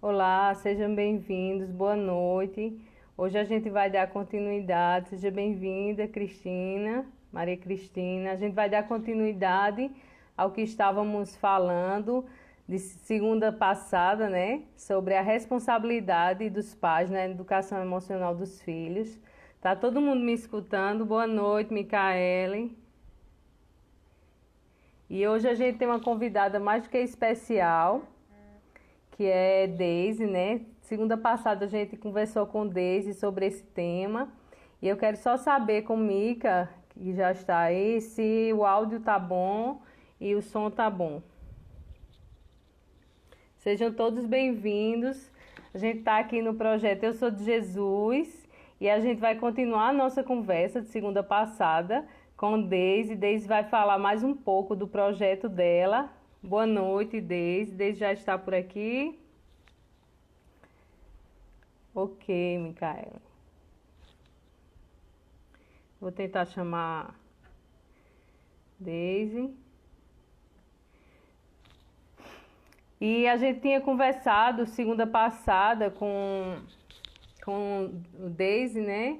Olá, sejam bem-vindos, boa noite. Hoje a gente vai dar continuidade. Seja bem-vinda, Cristina, Maria Cristina. A gente vai dar continuidade ao que estávamos falando de segunda passada, né? Sobre a responsabilidade dos pais na educação emocional dos filhos. Tá todo mundo me escutando? Boa noite, Micaele. E hoje a gente tem uma convidada mais do que especial, que é Deise, né? Segunda passada a gente conversou com Deise sobre esse tema. E eu quero só saber com Mica, que já está aí, se o áudio tá bom e o som tá bom. Sejam todos bem-vindos. A gente está aqui no projeto Eu Sou de Jesus e a gente vai continuar a nossa conversa de segunda passada com Deise. Deise vai falar mais um pouco do projeto dela. Boa noite, Deise. Deise já está por aqui? Ok, Micaela. Vou tentar chamar Daisy. E a gente tinha conversado segunda passada com o Daisy, né?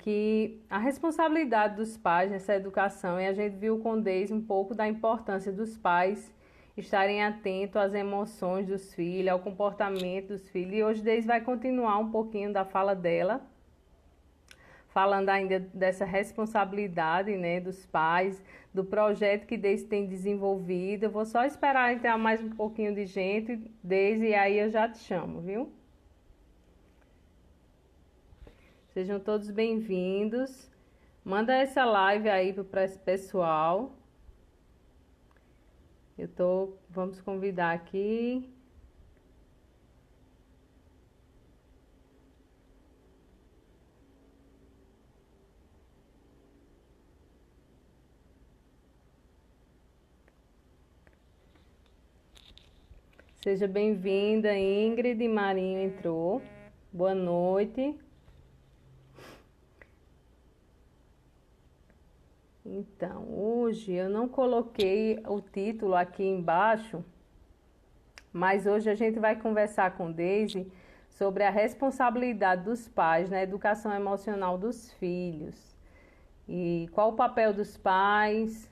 Que a responsabilidade dos pais nessa educação, e a gente viu com Daisy um pouco da importância dos pais estarem atentos às emoções dos filhos, ao comportamento dos filhos. E hoje Daisy vai continuar um pouquinho da fala dela, falando ainda dessa responsabilidade, né, dos pais, do projeto que Deise tem desenvolvido. Eu vou só esperar entrar mais um pouquinho de gente, Deise, e aí eu já te chamo, viu? Sejam todos bem-vindos. Manda essa live aí para esse pessoal. Vamos convidar aqui. Seja bem-vinda, Ingrid Marinho entrou. Boa noite. Então, hoje eu não coloquei o título aqui embaixo, mas hoje a gente vai conversar com Deise sobre a responsabilidade dos pais na educação emocional dos filhos. E qual o papel dos pais,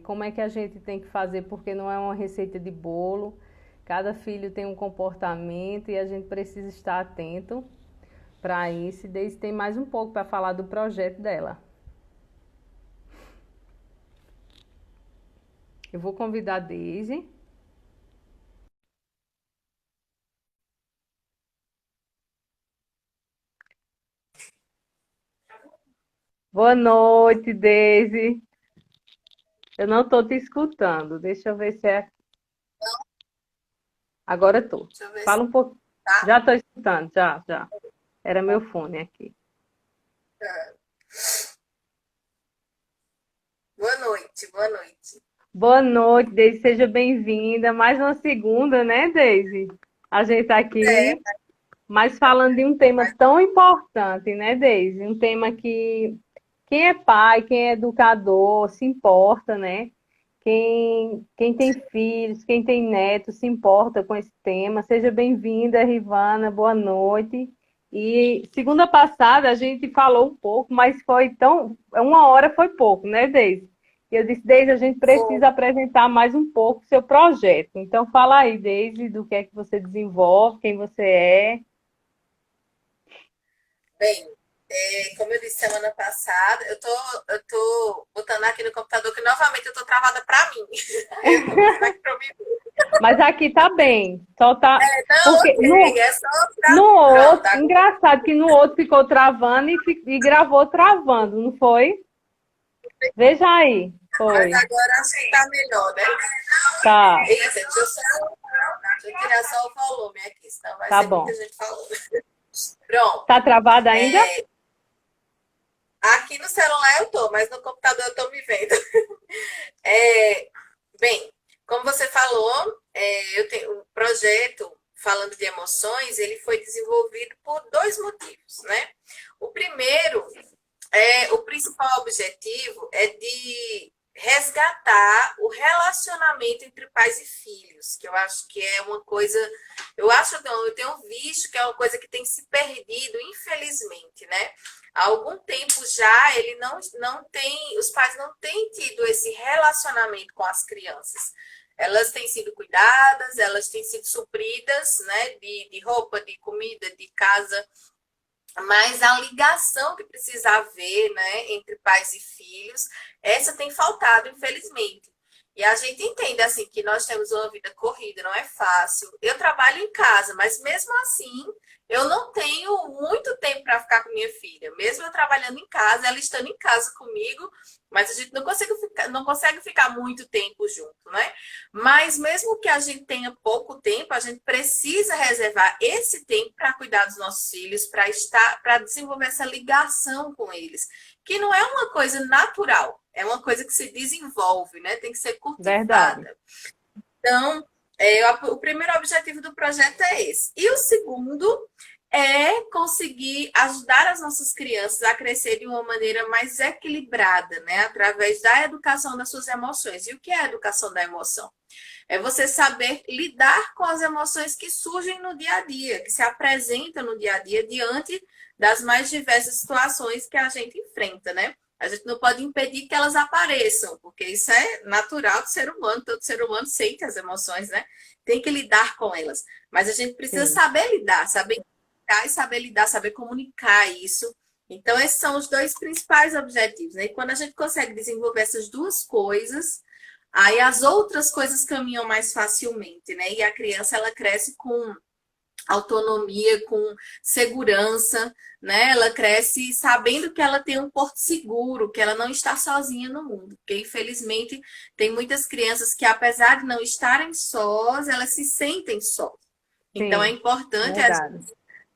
como é que a gente tem que fazer, porque não é uma receita de bolo. Cada filho tem um comportamento e a gente precisa estar atento para isso. E Deise tem mais um pouco para falar do projeto dela. Eu vou convidar a Deise. Boa noite, Deise. Eu não estou te escutando. Deixa eu ver se é. Agora estou. Deixa eu ver se Fala um pouco. tá. Já estou escutando, já, já. Era meu fone aqui. Boa noite, boa noite. Boa noite, Deise. Seja bem-vinda. Mais uma segunda, né, Deise? A gente está É, aqui, mas falando de um tema mas tão importante, né, Deise? Um tema que quem é pai, quem é educador, se importa, né? Quem tem filhos, quem tem netos, se importa com esse tema. Seja bem-vinda, Rivana, boa noite. E segunda passada a gente falou um pouco, mas foi tão. Uma hora foi pouco, né, Deise? E eu disse, Deise, a gente vou. precisa apresentar mais um pouco o seu projeto. Então, fala aí, Deise, do que é que você desenvolve, quem você é. Bem, como eu disse semana passada, eu tô botando aqui no computador que novamente eu tô travada para mim. Aí eu tô botando aqui para mim. Mas aqui tá bem. Só tá. Não, Porque ok, é só no pra... Pronto, outro, engraçado que no outro ficou travando e gravou travando, não foi? Veja aí. mas Foi. agora acho que tá melhor, né? Tá, Eita, deixa eu tirar só o volume aqui, senão vai tá ser muita bom. gente falando. Pronto. Tá travada ainda? Aqui no celular eu tô, mas no computador eu tô me vendo. É, bem, como você falou, eu tenho um projeto falando de emoções, ele foi desenvolvido por dois motivos, né? O primeiro o principal objetivo é de resgatar o relacionamento entre pais e filhos, que eu acho que é uma coisa, eu acho não, eu tenho visto que é uma coisa que tem se perdido, infelizmente, né? Há algum tempo já ele não tem, os pais não têm tido esse relacionamento com as crianças. Elas têm sido cuidadas, elas têm sido supridas, né, de roupa, de comida, de casa, mas a ligação que precisa haver, né, entre pais e filhos, essa tem faltado, infelizmente. E a gente entende assim que nós temos uma vida corrida, não é fácil. Eu trabalho em casa, mas mesmo assim, eu não tenho muito tempo para ficar com minha filha. Mesmo eu trabalhando em casa, ela estando em casa comigo, mas a gente não consegue ficar muito tempo junto, né? Mas mesmo que a gente tenha pouco tempo, a gente precisa reservar esse tempo para cuidar dos nossos filhos, para desenvolver essa ligação com eles, que não é uma coisa natural, é uma coisa que se desenvolve, né? Tem que ser Verdade. cultivada. Então, o primeiro objetivo do projeto é esse. E o segundo é conseguir ajudar as nossas crianças a crescer de uma maneira mais equilibrada, né? Através da educação das suas emoções. E o que é a educação da emoção? É você saber lidar com as emoções que surgem no dia a dia, que se apresentam no dia a dia diante das mais diversas situações que a gente enfrenta, né? A gente não pode impedir que elas apareçam, porque isso é natural do ser humano, todo ser humano sente as emoções, né? Tem que lidar com elas. Mas a gente precisa Sim. saber lidar, saber lidar e saber lidar, saber comunicar isso. Então, esses são os dois principais objetivos, né? E quando a gente consegue desenvolver essas duas coisas, aí as outras coisas caminham mais facilmente, né? E a criança ela cresce com autonomia, com segurança, né? Ela cresce sabendo que ela tem um porto seguro, que ela não está sozinha no mundo. Porque infelizmente tem muitas crianças que apesar de não estarem sós, elas se sentem sós. Então é Sim, importante verdade.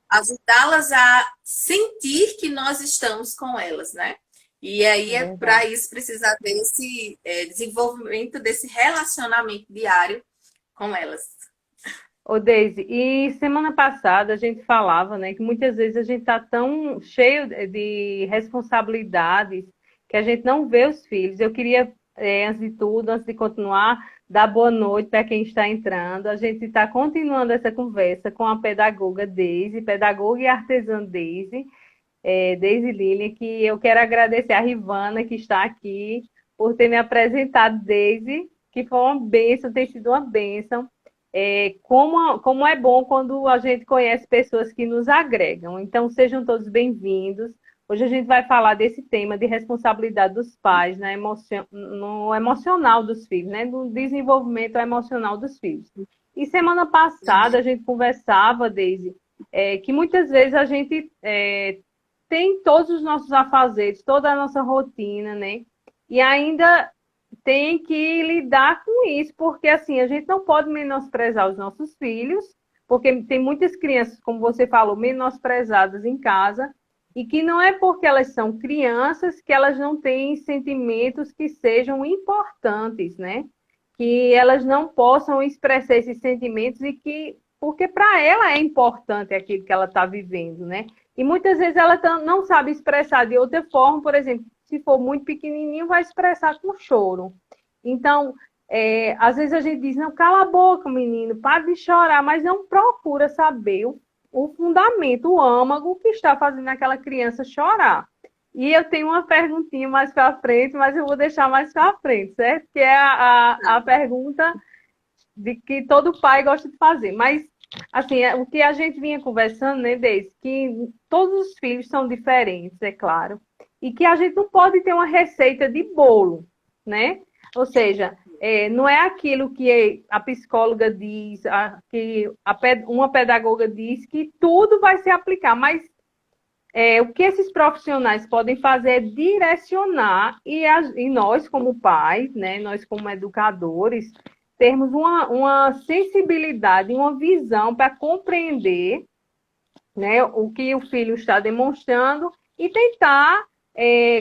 ajudá-las a sentir que nós estamos com elas, né? E aí é para Verdade. isso precisa haver esse desenvolvimento desse relacionamento diário com elas. Ô, Deise, e semana passada a gente falava, né, que muitas vezes a gente está tão cheio de responsabilidades que a gente não vê os filhos. Eu queria, antes de tudo, antes de continuar, dar boa noite para quem está entrando. A gente está continuando essa conversa com a pedagoga Deise, pedagoga e artesã Deise, Deise Lilian, que eu quero agradecer a Rivana, que está aqui, por ter me apresentado Deise, que foi uma bênção, tem sido uma bênção. Como é bom quando a gente conhece pessoas que nos agregam. Então, sejam todos bem-vindos. Hoje a gente vai falar desse tema de responsabilidade dos pais no emocional dos filhos, né? No desenvolvimento emocional dos filhos. E semana passada a Uhum. gente conversava, Deise, que muitas vezes a gente tem todos os nossos afazeres, toda a nossa rotina, né? E ainda tem que lidar com isso, porque assim, a gente não pode menosprezar os nossos filhos, porque tem muitas crianças, como você falou, menosprezadas em casa, e que não é porque elas são crianças que elas não têm sentimentos que sejam importantes, né? Que elas não possam expressar esses sentimentos e que, porque para ela é importante aquilo que ela está vivendo, né? E muitas vezes ela não sabe expressar de outra forma, por exemplo, se for muito pequenininho, vai expressar com choro. Então, às vezes a gente diz, não, cala a boca, menino, para de chorar, mas não procura saber o fundamento, o âmago que está fazendo aquela criança chorar. E eu tenho uma perguntinha mais para frente, mas eu vou deixar mais para frente, certo? Que é a pergunta de que todo pai gosta de fazer. Mas, assim, o que a gente vinha conversando, né, Deise, que todos os filhos são diferentes, é claro, e que a gente não pode ter uma receita de bolo, né? Ou seja, não é aquilo que a psicóloga diz, uma pedagoga diz que tudo vai se aplicar, mas o que esses profissionais podem fazer é direcionar e nós, como pais, né, nós como educadores, termos uma sensibilidade, uma visão para compreender, né, o que o filho está demonstrando e tentar,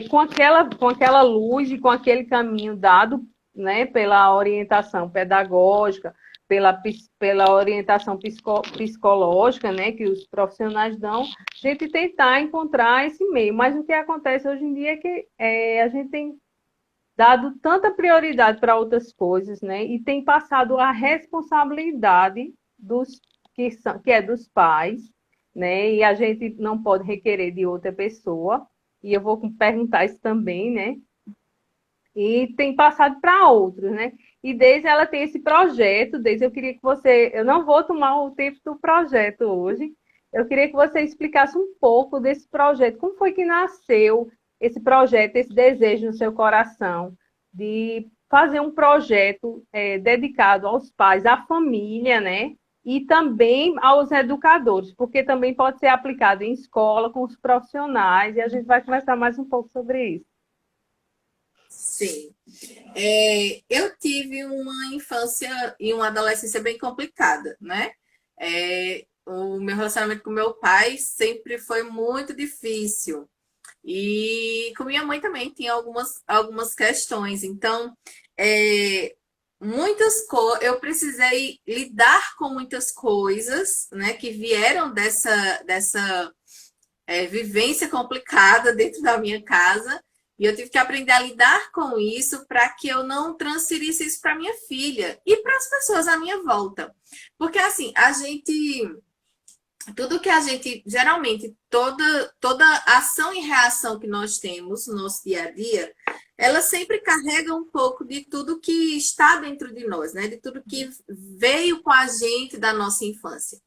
com aquela luz e com aquele caminho dado, né, pela orientação pedagógica, pela orientação psicológica, né, que os profissionais dão, a gente tentar encontrar esse meio. Mas o que acontece hoje em dia é que a gente tem dado tanta prioridade para outras coisas, né? E tem passado a responsabilidade dos que é dos pais, né? E a gente não pode requerer de outra pessoa. E eu vou perguntar isso também, né? E tem passado para outros, né? E desde ela tem esse projeto, desde eu queria que você, eu não vou tomar o tempo do projeto hoje, eu queria que você explicasse um pouco desse projeto, como foi que nasceu esse projeto, esse desejo no seu coração de fazer um projeto dedicado aos pais, à família, né? E também aos educadores, porque também pode ser aplicado em escola com os profissionais, e a gente vai conversar mais um pouco sobre isso. Sim. Eu tive uma infância e uma adolescência bem complicada, né? O meu relacionamento com meu pai sempre foi muito difícil. E com minha mãe também tinha algumas questões. Então, é, eu precisei lidar com muitas coisas, né, que vieram dessa vivência complicada dentro da minha casa. E eu tive que aprender a lidar com isso para que eu não transferisse isso para minha filha e para as pessoas à minha volta. Porque assim, tudo que a gente, geralmente, toda ação e reação que nós temos no nosso dia a dia, ela sempre carrega um pouco de tudo que está dentro de nós, né? De tudo que veio com a gente da nossa infância.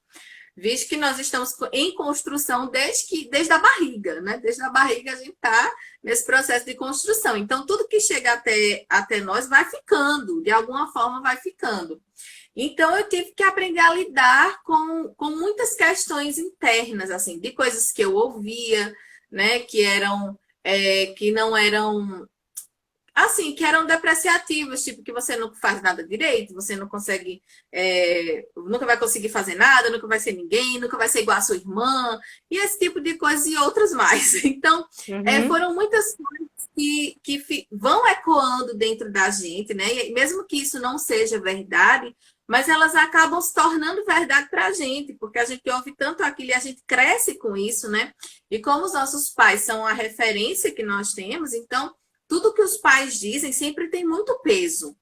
Visto que nós estamos em construção desde a barriga, né? Desde a barriga a gente está nesse processo de construção. Então, tudo que chega até nós vai ficando, de alguma forma vai ficando. Então, eu tive que aprender a lidar com muitas questões internas, assim, de coisas que eu ouvia, né, que não eram, assim, que eram depreciativas, tipo, que você não faz nada direito, você não consegue, nunca vai conseguir fazer nada, nunca vai ser ninguém, nunca vai ser igual a sua irmã, e esse tipo de coisas e outras mais. Então, Uhum. foram muitas coisas que vão ecoando dentro da gente, né? E mesmo que isso não seja verdade, mas elas acabam se tornando verdade para a gente, porque a gente ouve tanto aquilo e a gente cresce com isso, né? E como os nossos pais são a referência que nós temos, então tudo que os pais dizem sempre tem muito peso.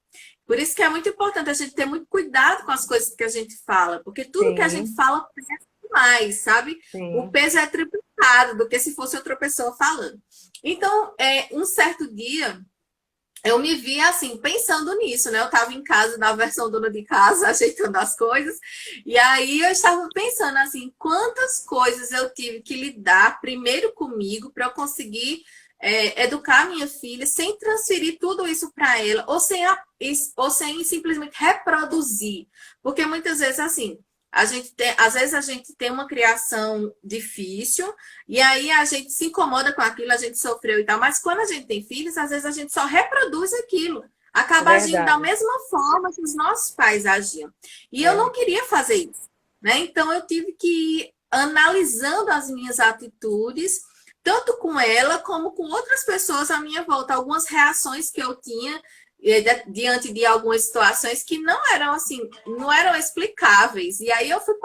Por isso que é muito importante a gente ter muito cuidado com as coisas que a gente fala, porque tudo que a gente Sim, fala pesa demais, sabe? O sim. peso é triplicado do que se fosse outra pessoa falando. Então, um certo dia, eu me vi assim, pensando nisso, né? Eu estava em casa, na versão dona de casa, ajeitando as coisas, e aí eu estava pensando assim, quantas coisas eu tive que lidar primeiro comigo para eu conseguir educar minha filha sem transferir tudo isso para ela, ou sem simplesmente reproduzir. Porque muitas vezes, assim, às vezes a gente tem uma criação difícil, e aí a gente se incomoda com aquilo, a gente sofreu e tal, mas quando a gente tem filhos, às vezes a gente só reproduz aquilo, acaba agindo da Verdade. mesma forma que os nossos pais agiam. E eu É. não queria fazer isso, né? Então eu tive que ir analisando as minhas atitudes, tanto com ela como com outras pessoas à minha volta, algumas reações que eu tinha diante de algumas situações que não eram assim, não eram explicáveis. E aí eu fui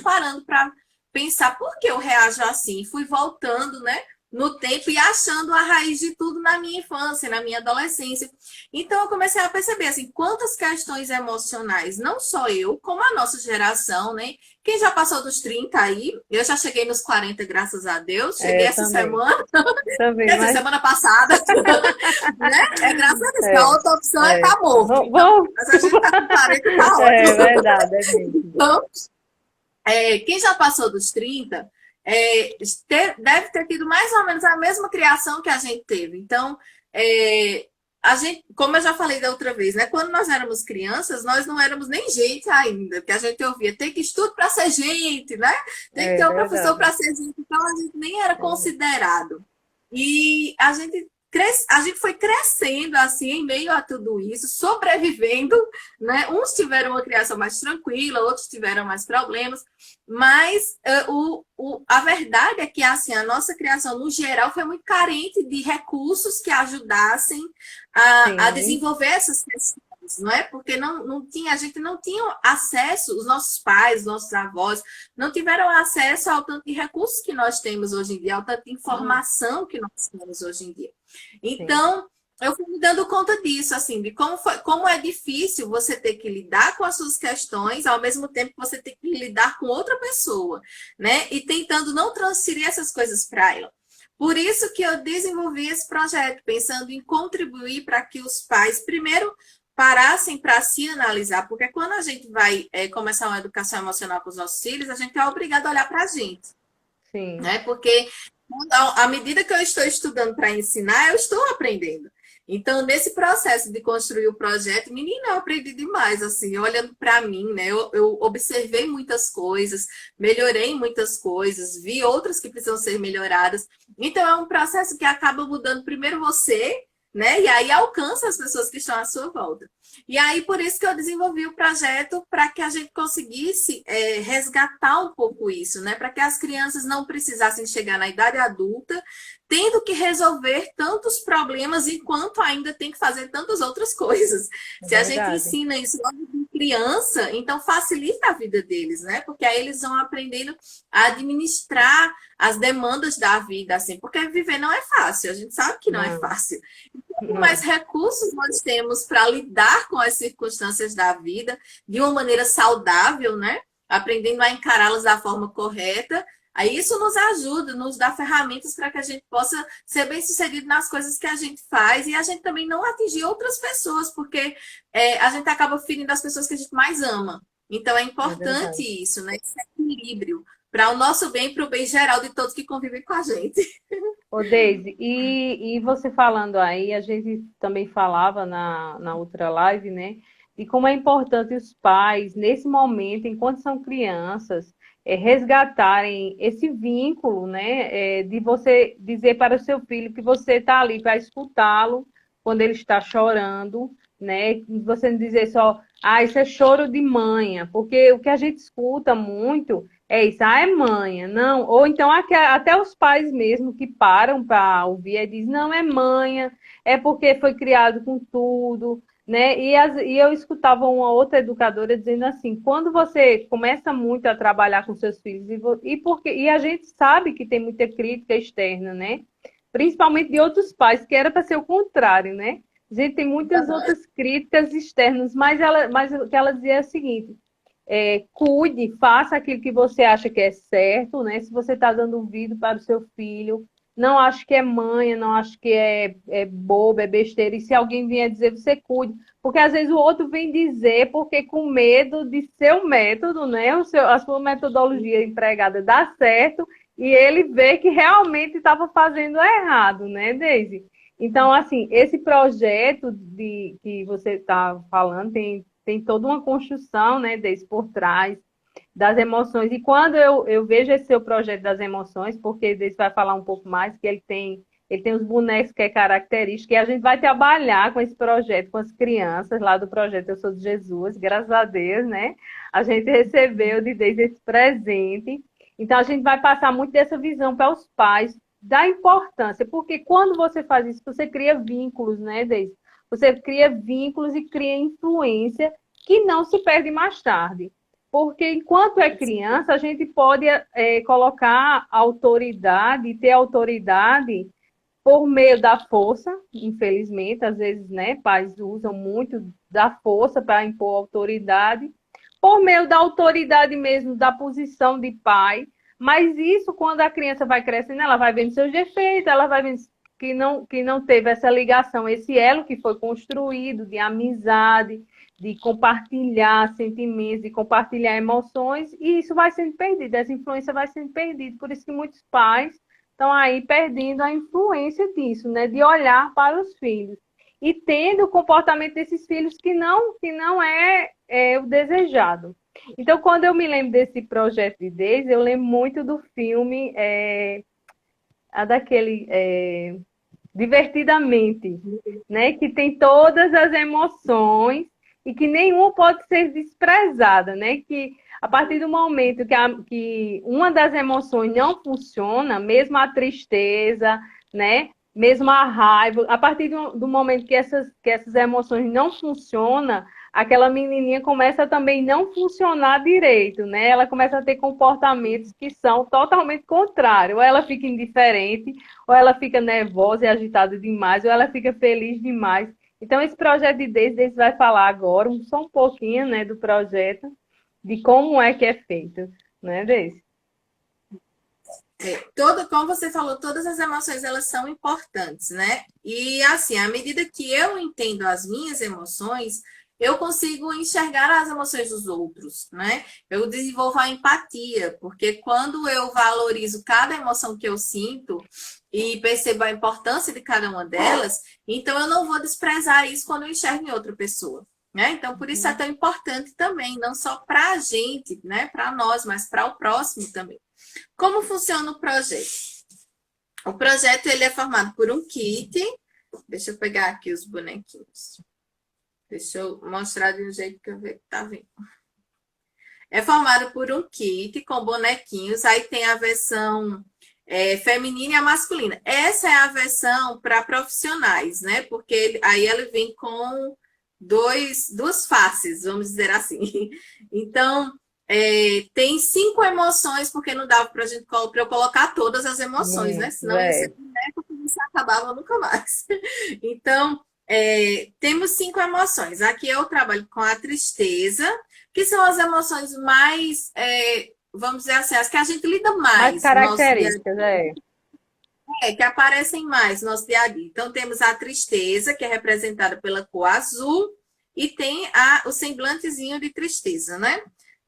parando para pensar por que eu reajo assim, fui voltando, né, no tempo e achando a raiz de tudo na minha infância, na minha adolescência. Então eu comecei a perceber assim, quantas questões emocionais, não só eu, como a nossa geração, né? Quem já passou dos 30 aí, eu já cheguei nos 40, graças a Deus, cheguei Eu essa também. semana, Também, quer dizer, mas semana passada, né? É graças a Deus, que a é, outra opção é é. estar morto. Então, Vamos. mas a gente tá com 40, tá É ótimo. verdade, é mesmo. Então, quem já passou dos 30 deve ter tido mais ou menos a mesma criação que a gente teve. Então, a gente, como eu já falei da outra vez, né? Quando nós éramos crianças, nós não éramos nem gente ainda, porque a gente ouvia, tem que estudar para ser gente, né? Tem que É ter um professor verdade. para ser gente, então a gente nem era É. considerado. E a gente foi crescendo assim em meio a tudo isso, sobrevivendo, né? Uns tiveram uma criação mais tranquila, outros tiveram mais problemas, mas a verdade é que assim, a nossa criação, no geral, foi muito carente de recursos que ajudassem a Sim, desenvolver essas questões. Não é? Porque não tinha, a gente não tinha acesso, os nossos pais, os nossos avós, não tiveram acesso ao tanto de recursos que nós temos hoje em dia, ao tanto de informação que nós temos hoje em dia. sim. Então, eu fui me dando conta disso, assim, de como é difícil você ter que lidar com as suas questões, ao mesmo tempo que você tem que lidar com outra pessoa, né? E tentando não transferir essas coisas para ela. Por isso que eu desenvolvi esse projeto, pensando em contribuir para que os pais, primeiro, parassem para se analisar, porque quando a gente vai começar uma educação emocional com os nossos filhos, a gente é obrigado a olhar para a gente, Sim, né? Porque à medida que eu estou estudando para ensinar, eu estou aprendendo. Então, nesse processo de construir o projeto, menina, eu aprendi demais, assim, olhando para mim, né? Eu observei muitas coisas, melhorei muitas coisas, vi outras que precisam ser melhoradas. Então, é um processo que acaba mudando primeiro você, né? E aí alcança as pessoas que estão à sua volta. E aí, por isso que eu desenvolvi o projeto para que a gente conseguisse resgatar um pouco isso, né? Para que as crianças não precisassem chegar na idade adulta tendo que resolver tantos problemas enquanto ainda tem que fazer tantas outras coisas. é Se a gente verdade. ensina isso logo de criança, então facilita a vida deles, né? Porque aí eles vão aprendendo a administrar as demandas da vida, assim, porque viver não é fácil, a gente sabe que não é Não, fácil. Quanto mais não, recursos nós temos para lidar com as circunstâncias da vida de uma maneira saudável, né? Aprendendo a encará-las da forma correta, aí isso nos ajuda, nos dá ferramentas para que a gente possa ser bem-sucedido nas coisas que a gente faz e a gente também não atingir outras pessoas, porque a gente acaba ferindo as pessoas que a gente mais ama. Então é é importante verdade. isso, né? Esse equilíbrio para o nosso bem e para o bem geral de todos que convivem com a gente. Ô, Deise, e você falando aí, a gente também falava na outra live, né, de como é importante os pais, nesse momento, enquanto são crianças, resgatarem esse vínculo, né, de você dizer para o seu filho que você está ali para escutá-lo quando ele está chorando, né, você não dizer só, ah, isso é choro de manha, porque o que a gente escuta muito é isso, ah, é manha, não. Ou então até os pais mesmo que param para ouvir e dizem, não, é manha, é porque foi criado com tudo, né? E eu escutava uma outra educadora dizendo assim, quando você começa muito a trabalhar com seus filhos, e a gente sabe que tem muita crítica externa, né? Principalmente de outros pais, que era para ser o contrário, né? A gente tem muitas outras críticas externas, mas o que ela dizia é o seguinte, cuide, faça aquilo que você acha que é certo, né? Se você está dando ouvido para o seu filho, não acho que é manha, não acho que é boba, é besteira. E se alguém vier dizer, você cuide. Porque às vezes o outro vem dizer porque com medo de seu método, né? A sua metodologia empregada dá certo e ele vê que realmente estava fazendo errado, né, Deise? Então, assim, esse projeto que você está falando tem toda uma construção, né, desse por trás das emoções. E quando eu vejo esse seu projeto das emoções, porque Deise vai falar um pouco mais, que ele tem os bonecos que é característico, e a gente vai trabalhar com esse projeto, com as crianças lá do projeto Eu Sou de Jesus, graças a Deus, né? A gente recebeu de Deise esse presente. Então, a gente vai passar muito dessa visão para os pais, da importância, porque quando você faz isso, você cria vínculos, né, Deise? Você cria vínculos e cria influência que não se perde mais tarde. Porque enquanto é criança, a gente pode colocar autoridade, ter autoridade por meio da força, infelizmente, às vezes, né, pais usam muito da força para impor autoridade, por meio da autoridade mesmo, da posição de pai, mas isso, quando a criança vai crescendo, ela vai vendo seus defeitos, ela vai vendo que não teve essa ligação, esse elo que foi construído de amizade, de compartilhar sentimentos, de compartilhar emoções, e isso vai sendo perdido, essa influência vai sendo perdida. Por isso que muitos pais estão aí perdendo a influência disso, né? De olhar para os filhos. E tendo o comportamento desses filhos que não é o desejado. Então, quando eu me lembro desse projeto de Daisy, eu lembro muito do filme, daquele Divertidamente, né? Que tem todas as emoções e que nenhuma pode ser desprezada, né? Que a partir do momento que uma das emoções não funciona, mesmo a tristeza, né? Mesmo a raiva, a partir do momento que essas emoções não funcionam, aquela menininha começa também não funcionar direito, né? Ela começa a ter comportamentos que são totalmente contrários. Ou ela fica indiferente, ou ela fica nervosa e agitada demais, ou ela fica feliz demais. Então, esse projeto de Deise vai falar agora, só um pouquinho, né, do projeto, de como é que é feito, né, Deise? Como você falou, todas as emoções elas são importantes, né? E assim, à medida que eu entendo as minhas emoções, eu consigo enxergar as emoções dos outros, né? Eu desenvolvo a empatia, porque quando eu valorizo cada emoção que eu sinto e percebo a importância de cada uma delas, então eu não vou desprezar isso quando eu enxergo em outra pessoa. Né? Então, por isso é tão importante também, não só para a gente, né, para nós, mas para o próximo também. Como funciona o projeto? O projeto ele é formado por um kit. Deixa eu pegar aqui os bonequinhos. Deixa eu mostrar de um jeito que eu vejo que tá vendo. É formado por um kit com bonequinhos. Aí tem a versão feminina e a masculina. Essa é a versão para profissionais, né? Porque aí ele vem com duas faces, vamos dizer assim. Então, tem 5 emoções, porque não dava para eu colocar todas as emoções, né? Muito, Senão ia ser é. boneco que não se acabava nunca mais. Então, temos 5 emoções. Aqui eu trabalho com a tristeza, que são as emoções mais, vamos dizer assim, as que a gente lida Mais mais no nosso dia a características, é. dia, que aparecem mais no nosso dia a dia. Então, temos a tristeza, que é representada pela cor azul, e tem o semblantezinho de tristeza, né?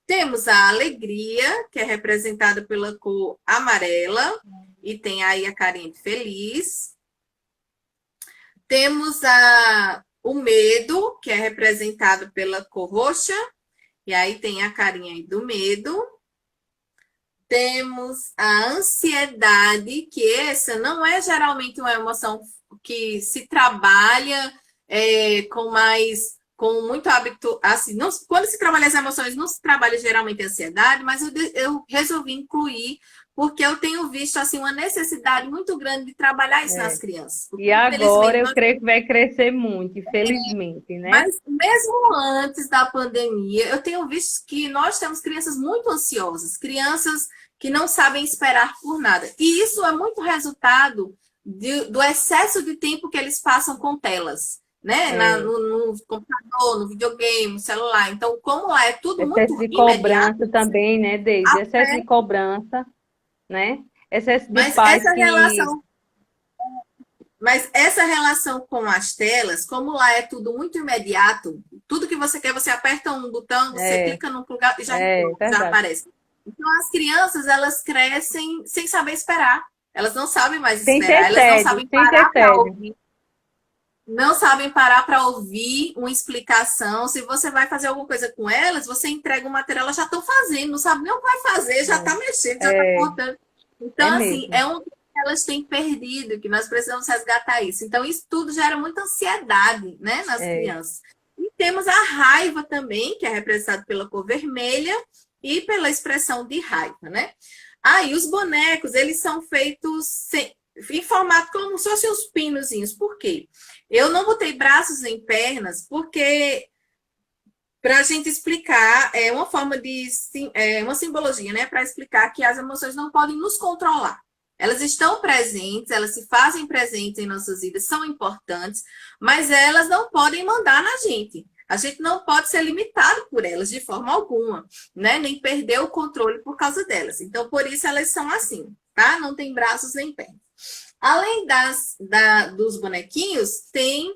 Temos a alegria, que é representada pela cor amarela, e tem aí a carinha de feliz. Temos o medo, que é representado pela cor roxa, e aí tem a carinha do medo. Temos a ansiedade, que essa não é geralmente uma emoção que se trabalha com muito hábito, assim, não, quando se trabalha as emoções, não se trabalha geralmente a ansiedade, mas eu resolvi incluir porque eu tenho visto assim uma necessidade muito grande de trabalhar isso nas crianças. E Porque, agora infelizmente, eu creio que vai crescer muito, infelizmente, né? mas mesmo antes da pandemia, eu tenho visto que nós temos crianças muito ansiosas, crianças que não sabem esperar por nada. E isso é muito resultado do excesso de tempo que eles passam com telas, né? É. No computador, no videogame, no celular. Então, como lá é tudo Excesso muito de imediato, cobrança também, né, Deise? Excesso de cobrança, né? Excesso de mas pais essa que. relação Mas essa relação com as telas, como lá é tudo muito imediato, tudo que você quer, você aperta um botão, você É, clica num lugar e é já verdade. aparece. Então, as crianças, elas crescem sem saber esperar. Elas não sabem mais Sem esperar, ter elas tédio, sem ter tédio. não sabem parar para ouvir uma explicação. Se você vai fazer alguma coisa com elas, você entrega o material, elas já estão fazendo, não sabe nem o que vai fazer, já está mexendo, já está É, cortando. é Então, assim, mesmo. é um que elas têm perdido, que nós precisamos resgatar isso. Então, isso tudo gera muita ansiedade, né, nas É. crianças. E temos a raiva também, que é representada pela cor vermelha e pela expressão de raiva, né? Aí, os bonecos, eles são feitos em formato como se fossem os pinozinhos. Por quê? Eu não botei braços nem pernas, porque para a gente explicar, é uma forma de uma simbologia, né? Para explicar que as emoções não podem nos controlar. Elas estão presentes, elas se fazem presentes em nossas vidas, são importantes, mas elas não podem mandar na gente. A gente não pode ser limitado por elas de forma alguma, né? Nem perder o controle por causa delas. Então, por isso elas são assim, tá? Não tem braços nem pernas. Além dos bonequinhos, tem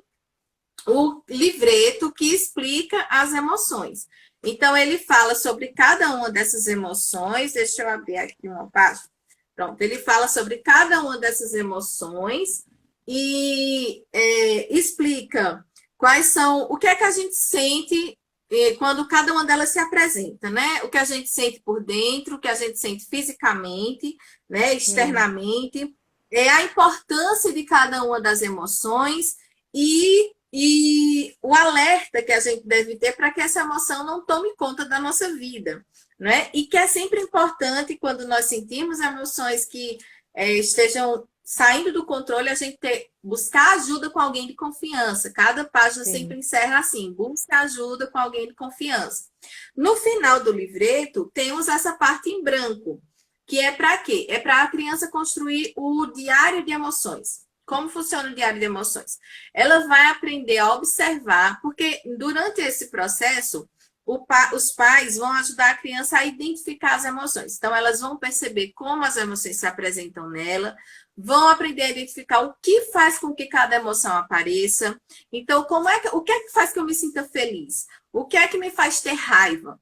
o livreto que explica as emoções. Então, ele fala sobre cada uma dessas emoções. Deixa eu abrir aqui uma página. Pronto, ele fala sobre cada uma dessas emoções e explica quais são, o que é que a gente sente quando cada uma delas se apresenta, né? O que a gente sente por dentro, o que a gente sente fisicamente, né? Hum. Externamente, a importância de cada uma das emoções e o alerta que a gente deve ter para que essa emoção não tome conta da nossa vida, né? E que é sempre importante quando nós sentimos emoções que estejam saindo do controle, a gente buscar ajuda com alguém de confiança. Cada página Sim, sempre encerra assim: busque ajuda com alguém de confiança. No final do livreto, temos essa parte em branco, que é para quê? É para a criança construir o diário de emoções. Como funciona o diário de emoções? Ela vai aprender a observar, porque durante esse processo, os pais vão ajudar a criança a identificar as emoções. Então, elas vão perceber como as emoções se apresentam nela, vão aprender a identificar o que faz com que cada emoção apareça. Então, o que é que faz que eu me sinta feliz? O que é que me faz ter raiva?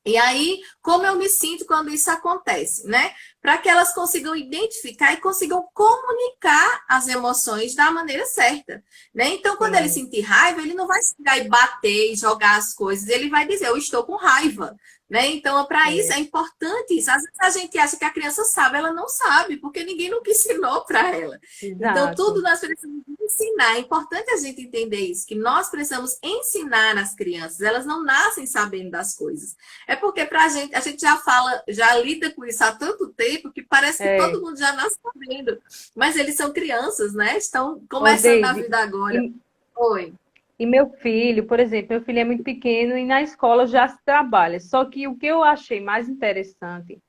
E aí, como eu me sinto quando isso acontece, né? Para que elas consigam identificar e consigam comunicar as emoções da maneira certa, né? Então, quando ele sim. sentir raiva, ele não vai chegar e bater e jogar as coisas, ele vai dizer, eu estou com raiva, né? Então, para isso É, é importante isso. Às vezes a gente acha que a criança sabe, ela não sabe, porque ninguém nunca ensinou para ela. Então, tudo exato. nós precisamos ensinar. É importante a gente entender isso, que nós precisamos ensinar as crianças. Elas não nascem sabendo das coisas. É porque pra gente, a gente já fala, já lida com isso há tanto tempo que parece que todo É. mundo já nasce sabendo. Mas eles são crianças, né? Estão Ô, começando na Deise, vida agora. e, Oi. e meu filho, por exemplo, meu filho é muito pequeno e na escola já se trabalha. Só que o que eu achei mais interessante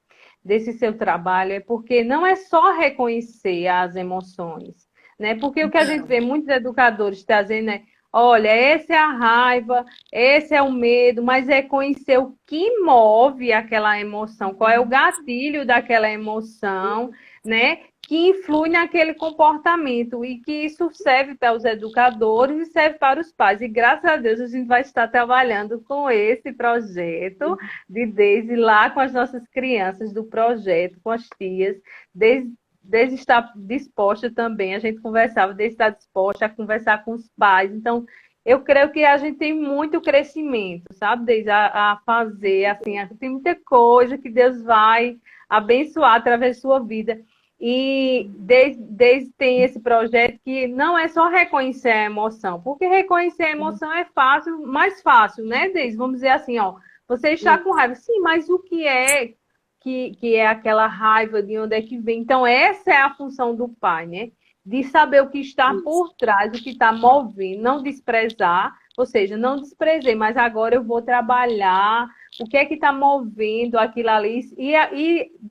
desse seu trabalho é porque não é só reconhecer as emoções, né? Porque o que a gente Não. vê muitos educadores trazendo é, olha, essa é a raiva, esse é o medo, mas é conhecer o que move aquela emoção, qual é o gatilho daquela emoção, né? Que influi naquele comportamento e que isso serve para os educadores e serve para os pais. E graças a Deus a gente vai estar trabalhando com esse projeto de Deise lá com as nossas crianças do projeto, com as tias, desde estar disposta também, a gente conversava, desde estar disposta a conversar com os pais. Então, eu creio que a gente tem muito crescimento, sabe, desde a fazer, assim, tem muita coisa que Deus vai abençoar através da sua vida. E desde tem esse projeto que não é só reconhecer a emoção, porque reconhecer a emoção é fácil, mais fácil, né, Deise? Vamos dizer assim, ó, você está com raiva. Sim, mas o que é que é aquela raiva, de onde é que vem? Então, essa é a função do pai, né? De saber o que está por trás, o que está movendo, não desprezar, ou seja, não desprezei, mas agora eu vou trabalhar o que é que está movendo aquilo ali e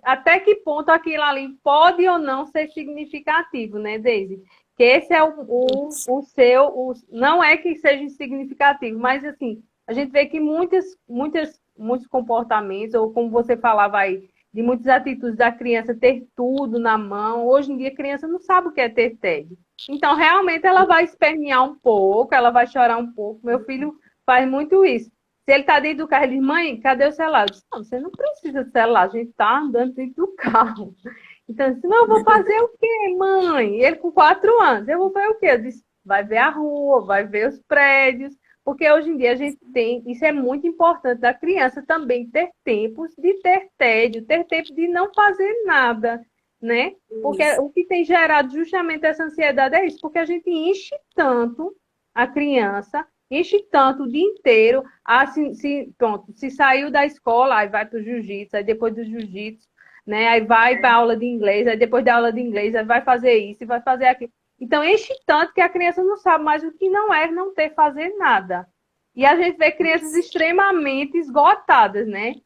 até que ponto aquilo ali pode ou não ser significativo, né, Deise? Que esse é o seu, não é que seja significativo, mas assim, a gente vê que muitos comportamentos, ou como você falava aí, de muitas atitudes da criança ter tudo na mão. Hoje em dia, a criança não sabe o que é ter TED. Então, realmente, ela vai espernear um pouco, ela vai chorar um pouco. Meu filho faz muito isso. Se ele está dentro do carro, ele diz, mãe, cadê o celular? Eu disse, não, você não precisa de celular, a gente está andando dentro do carro. Então, eu disse, não, eu vou fazer o quê, mãe? Ele com 4 anos, eu vou fazer o quê? Eu disse, vai ver a rua, vai ver os prédios, porque hoje em dia a gente tem, isso é muito importante da criança também ter tempos de ter tédio, ter tempo de não fazer nada, né? Porque Isso. o que tem gerado justamente essa ansiedade é isso, porque a gente enche tanto a criança, enche tanto o dia inteiro, assim, pronto, se saiu da escola, aí vai para o jiu-jitsu, aí depois do jiu-jitsu, né? Aí vai para a aula de inglês, aí depois da aula de inglês, aí vai fazer isso, vai fazer aquilo. Então, enche tanto que a criança não sabe mais o que não é não ter fazer nada. E a gente vê crianças extremamente esgotadas, né?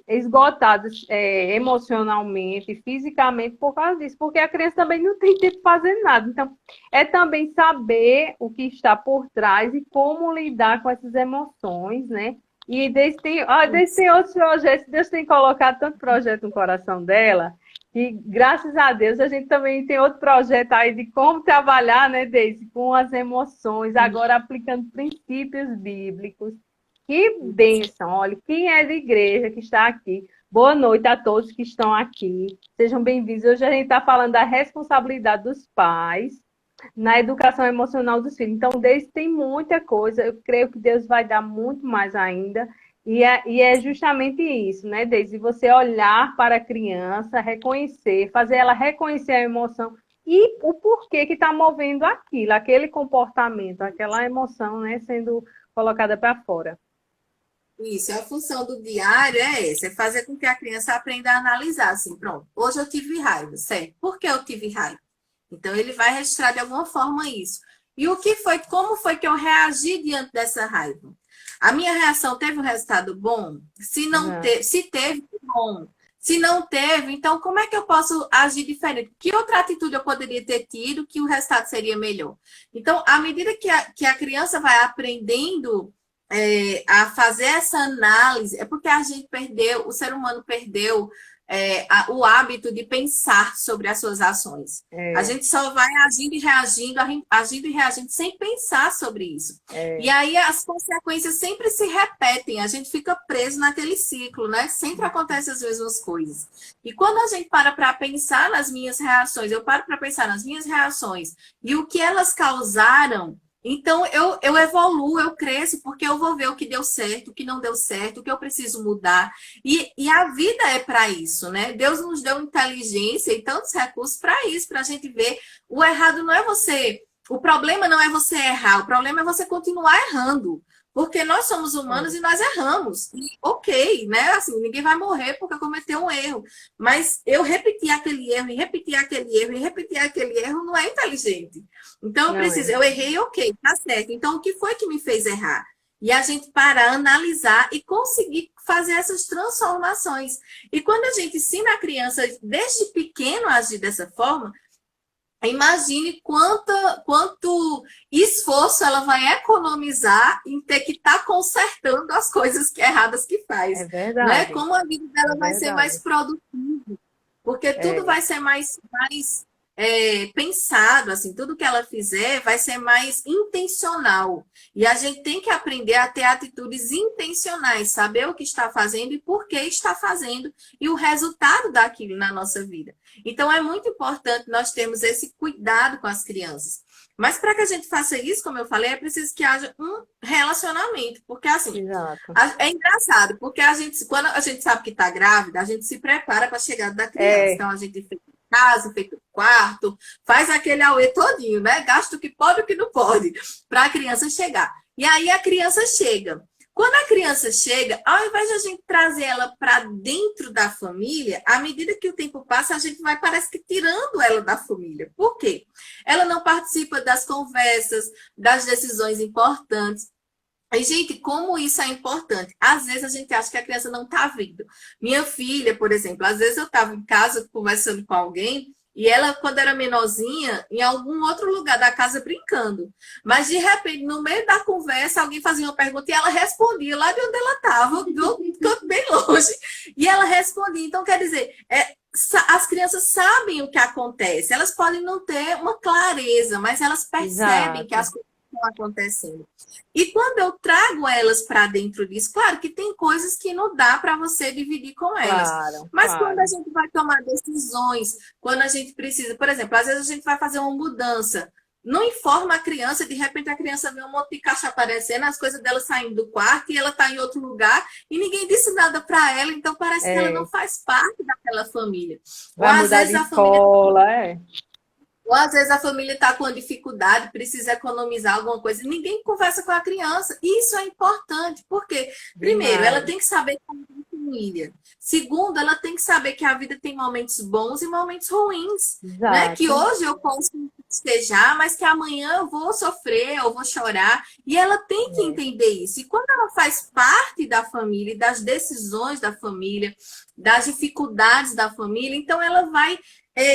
Esgotadas emocionalmente, fisicamente, por causa disso, porque a criança também não tem tempo de fazer nada. Então, é também saber o que está por trás e como lidar com essas emoções, né? E Deus tem outros projetos, Deus tem colocado tanto projeto no coração dela, e graças a Deus a gente também tem outro projeto aí de como trabalhar, né, Deise, com as emoções, agora aplicando princípios bíblicos. Que bênção! Olha, quem é da igreja que está aqui? Boa noite a todos que estão aqui. Sejam bem-vindos. Hoje a gente está falando da responsabilidade dos pais na educação emocional dos filhos. Então, Deise tem muita coisa. Eu creio que Deus vai dar muito mais ainda. E é justamente isso, né, Deise? Você olhar para a criança, reconhecer, fazer ela reconhecer a emoção e o porquê que está movendo aquilo, aquele comportamento, aquela emoção, né, sendo colocada para fora. Isso, a função do diário é essa, é fazer com que a criança aprenda a analisar, assim, pronto, hoje eu tive raiva, certo? Por que eu tive raiva? Então, ele vai registrar de alguma forma isso. E como foi que eu reagi diante dessa raiva? A minha reação teve um resultado bom? Se não Exato. teve, se teve, bom. Se não teve, então como é que eu posso agir diferente? Que outra atitude eu poderia ter tido que o resultado seria melhor? Então, à medida que a criança vai aprendendo a fazer essa análise, é porque a gente perdeu, o ser humano perdeu o hábito de pensar sobre as suas ações. A É, gente só vai agindo e reagindo sem pensar sobre isso. E é, aí as consequências sempre se repetem, a gente fica preso naquele ciclo, né? Sempre acontecem as mesmas coisas. E quando a gente para pensar nas minhas reações, eu paro para pensar nas minhas reações e o que elas causaram, então eu evoluo, eu cresço, porque eu vou ver o que deu certo, o que não deu certo, o que eu preciso mudar. E a vida é para isso, né? Deus nos deu inteligência e tantos recursos para isso, para a gente ver. O errado não é você. O problema não é você errar, o problema é você continuar errando. Porque nós somos humanos e nós erramos. E ok, né? Assim, ninguém vai morrer porque cometeu um erro. Mas eu repetir aquele erro, e repetir aquele erro, e repetir aquele erro não é inteligente. Então eu não preciso, é. eu errei, ok, tá certo. Então o que foi que me fez errar? E a gente parar, analisar e conseguir fazer essas transformações. E quando a gente ensina a criança desde pequeno a agir dessa forma, imagine quanto esforço ela vai economizar em ter que estar consertando as coisas erradas que É faz. Né? verdade. Como a vida É dela vai ser mais verdade. produtiva, porque tudo É, vai ser mais pensado, assim, tudo que ela fizer vai ser mais intencional. E a gente tem que aprender a ter atitudes intencionais, saber o que está fazendo e por que está fazendo e o resultado daquilo na nossa vida. Então, é muito importante nós termos esse cuidado com as crianças. Mas para que a gente faça isso, como eu falei, é preciso que haja um relacionamento, porque assim, exato. é engraçado, porque quando a gente sabe que está grávida, a gente se prepara para a chegada da criança. É, Então, a gente fecha casa, fecha o quarto, faz aquele auê todinho, né? Gasta o que pode e o que não pode, para a criança chegar. E aí a criança chega. Quando a criança chega, ao invés de a gente trazer ela para dentro da família, à medida que o tempo passa, a gente vai, parece que, tirando ela da família. Por quê? Ela não participa das conversas, das decisões importantes. E, gente, como isso é importante? Às vezes a gente acha que a criança não está vindo. Minha filha, por exemplo, às vezes eu estava em casa conversando com alguém e ela, quando era menorzinha, em algum outro lugar da casa brincando. Mas, de repente, no meio da conversa, alguém fazia uma pergunta e ela respondia lá de onde ela estava, do canto bem longe. E ela respondia. Então, quer dizer, as crianças sabem o que acontece. Elas podem não ter uma clareza, mas elas percebem que exato. as coisas estão acontecendo. E quando eu trago elas para dentro disso, claro que tem coisas que não dá para você dividir com elas. Claro, Mas quando a claro. gente vai tomar decisões, quando a gente precisa, por exemplo, às vezes a gente vai fazer uma mudança, não informa a criança, de repente a criança vê um monte de caixa aparecendo, as coisas dela saindo do quarto e ela está em outro lugar e ninguém disse nada para ela, então parece que ela não É, faz parte daquela família. Ou vai às mudar vezes de a família escola, é. ou às vezes a família está com uma dificuldade, precisa economizar alguma coisa. Ninguém conversa com a criança. Isso é importante, porque, primeiro, ela Demais. tem que saber que é família. Segundo, ela tem que saber que a vida tem momentos bons e momentos ruins. Né? Que Exato. hoje eu posso festejar, mas que amanhã eu vou sofrer, eu vou chorar. E ela tem que É, entender isso. E quando ela faz parte da família, das decisões da família, das dificuldades da família, então ela vai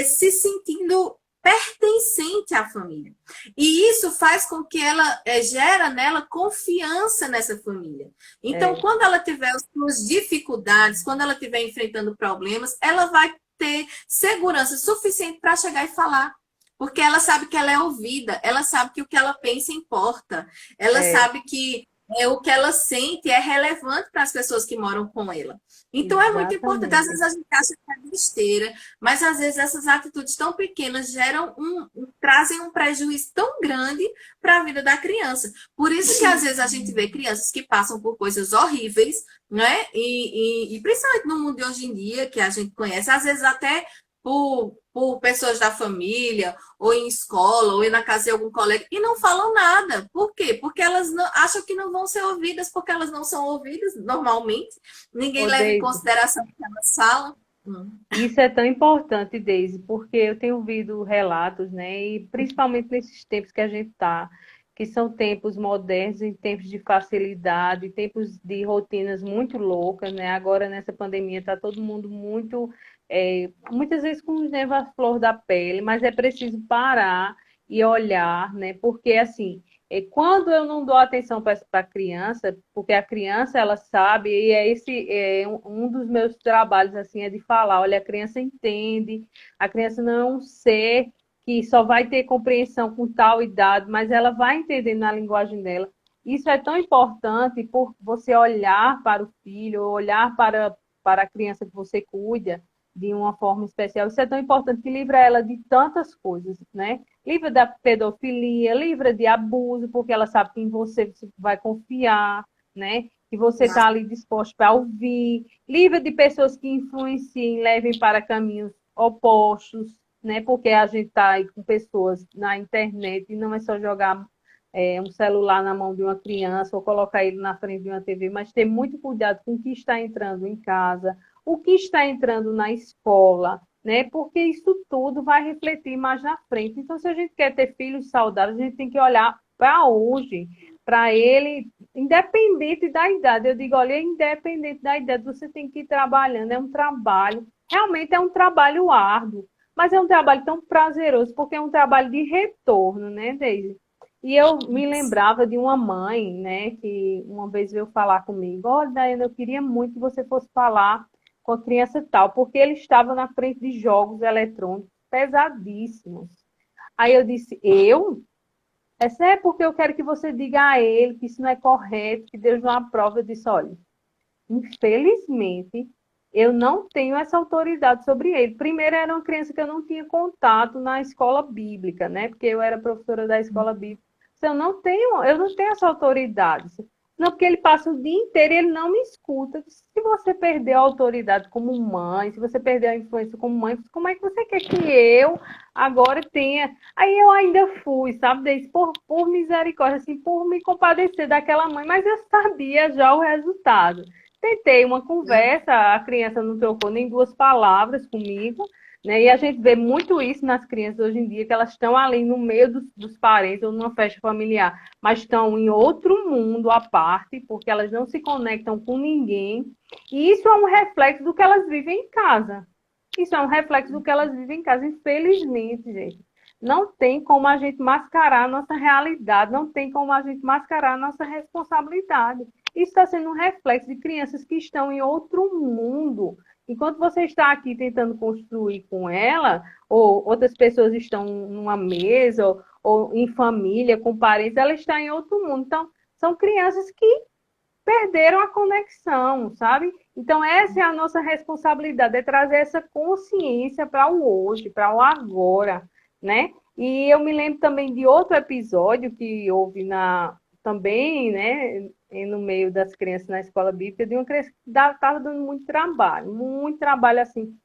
se sentindo pertencente à família. E isso faz com que ela gera nela confiança nessa família. Então, é, quando ela tiver as suas dificuldades, quando ela estiver enfrentando problemas, ela vai ter segurança suficiente para chegar e falar. Porque ela sabe que ela é ouvida, ela sabe que o que ela pensa importa, ela é, sabe que o que ela sente é relevante para as pessoas que moram com ela. Então é muito importante. Às vezes exatamente. a gente acha que é besteira, mas às vezes essas atitudes tão pequenas trazem um prejuízo tão grande para a vida da criança. Por isso que às vezes a gente vê crianças que passam por coisas horríveis, né? E principalmente no mundo de hoje em dia, que a gente conhece, às vezes até por pessoas da família, ou em escola, ou na casa de algum colega, e não falam nada. Por quê? Porque elas não, acham que não vão ser ouvidas, porque elas não são ouvidas normalmente. Ninguém Ô, leva em Deise, consideração o que elas falam. Hum. Isso é tão importante, Deise, porque eu tenho ouvido relatos, né, e principalmente nesses tempos que a gente está, que são tempos modernos, em tempos de facilidade, tempos de rotinas muito loucas, né? Agora nessa pandemia está todo mundo muito, muitas vezes com os nervos à flor da pele, mas é preciso parar e olhar, né? Porque assim, quando eu não dou atenção para a criança, porque a criança ela sabe, e é esse um dos meus trabalhos assim é de falar, olha, a criança entende, a criança não é um ser que só vai ter compreensão com tal idade, mas ela vai entender na linguagem dela. Isso é tão importante por você olhar para o filho, olhar para a criança que você cuida de uma forma especial. Isso é tão importante que livra ela de tantas coisas, né? Livra da pedofilia, livra de abuso, porque ela sabe que em você vai confiar, né? Que você está ali disposto para ouvir. Livra de pessoas que influenciem, levem para caminhos opostos, né? Porque a gente está aí com pessoas na internet e não é só jogar um celular na mão de uma criança ou colocar ele na frente de uma TV, mas ter muito cuidado com o que está entrando em casa, o que está entrando na escola, né? Porque isso tudo vai refletir mais na frente. Então, se a gente quer ter filhos saudáveis, a gente tem que olhar para hoje, para ele, independente da idade. Eu digo, olha, independente da idade, você tem que ir trabalhando. É um trabalho, realmente é um trabalho árduo, mas é um trabalho tão prazeroso, porque é um trabalho de retorno, né, Deise? E eu me lembrava de uma mãe, né, que uma vez veio falar comigo, olha, Daiane, eu queria muito que você fosse falar com a criança tal, porque ele estava na frente de jogos eletrônicos pesadíssimos. Aí eu disse, eu? Essa é porque eu quero que você diga a ele que isso não é correto, que Deus não aprova. Eu disse, olha, infelizmente, eu não tenho essa autoridade sobre ele. Primeiro, era uma criança que eu não tinha contato na escola bíblica, né? Porque eu era professora da escola bíblica. Eu não tenho essa autoridade. Não, porque ele passa o dia inteiro e ele não me escuta. Se você perdeu a autoridade como mãe, se você perdeu a influência como mãe, como é que você quer que eu agora tenha? Aí eu ainda fui, sabe, Deise, por misericórdia, assim, por me compadecer daquela mãe, mas eu sabia já o resultado. Tentei uma conversa, a criança não trocou nem duas palavras comigo, né? E a gente vê muito isso nas crianças hoje em dia, que elas estão ali no meio dos parentes ou numa festa familiar, mas estão em outro mundo à parte, porque elas não se conectam com ninguém. E isso é um reflexo do que elas vivem em casa. Isso é um reflexo do que elas vivem em casa, infelizmente, gente. Não tem como a gente mascarar a nossa realidade, não tem como a gente mascarar a nossa responsabilidade. Isso está sendo um reflexo de crianças que estão em outro mundo. Enquanto você está aqui tentando construir com ela, ou outras pessoas estão numa mesa, ou em família, com parentes, ela está em outro mundo. Então, são crianças que perderam a conexão, sabe? Então, essa é a nossa responsabilidade, é trazer essa consciência para o hoje, para o agora, né? E eu me lembro também de outro episódio que houve também, né, no meio das crianças na escola bíblica, de uma criança que estava dando muito trabalho, assim,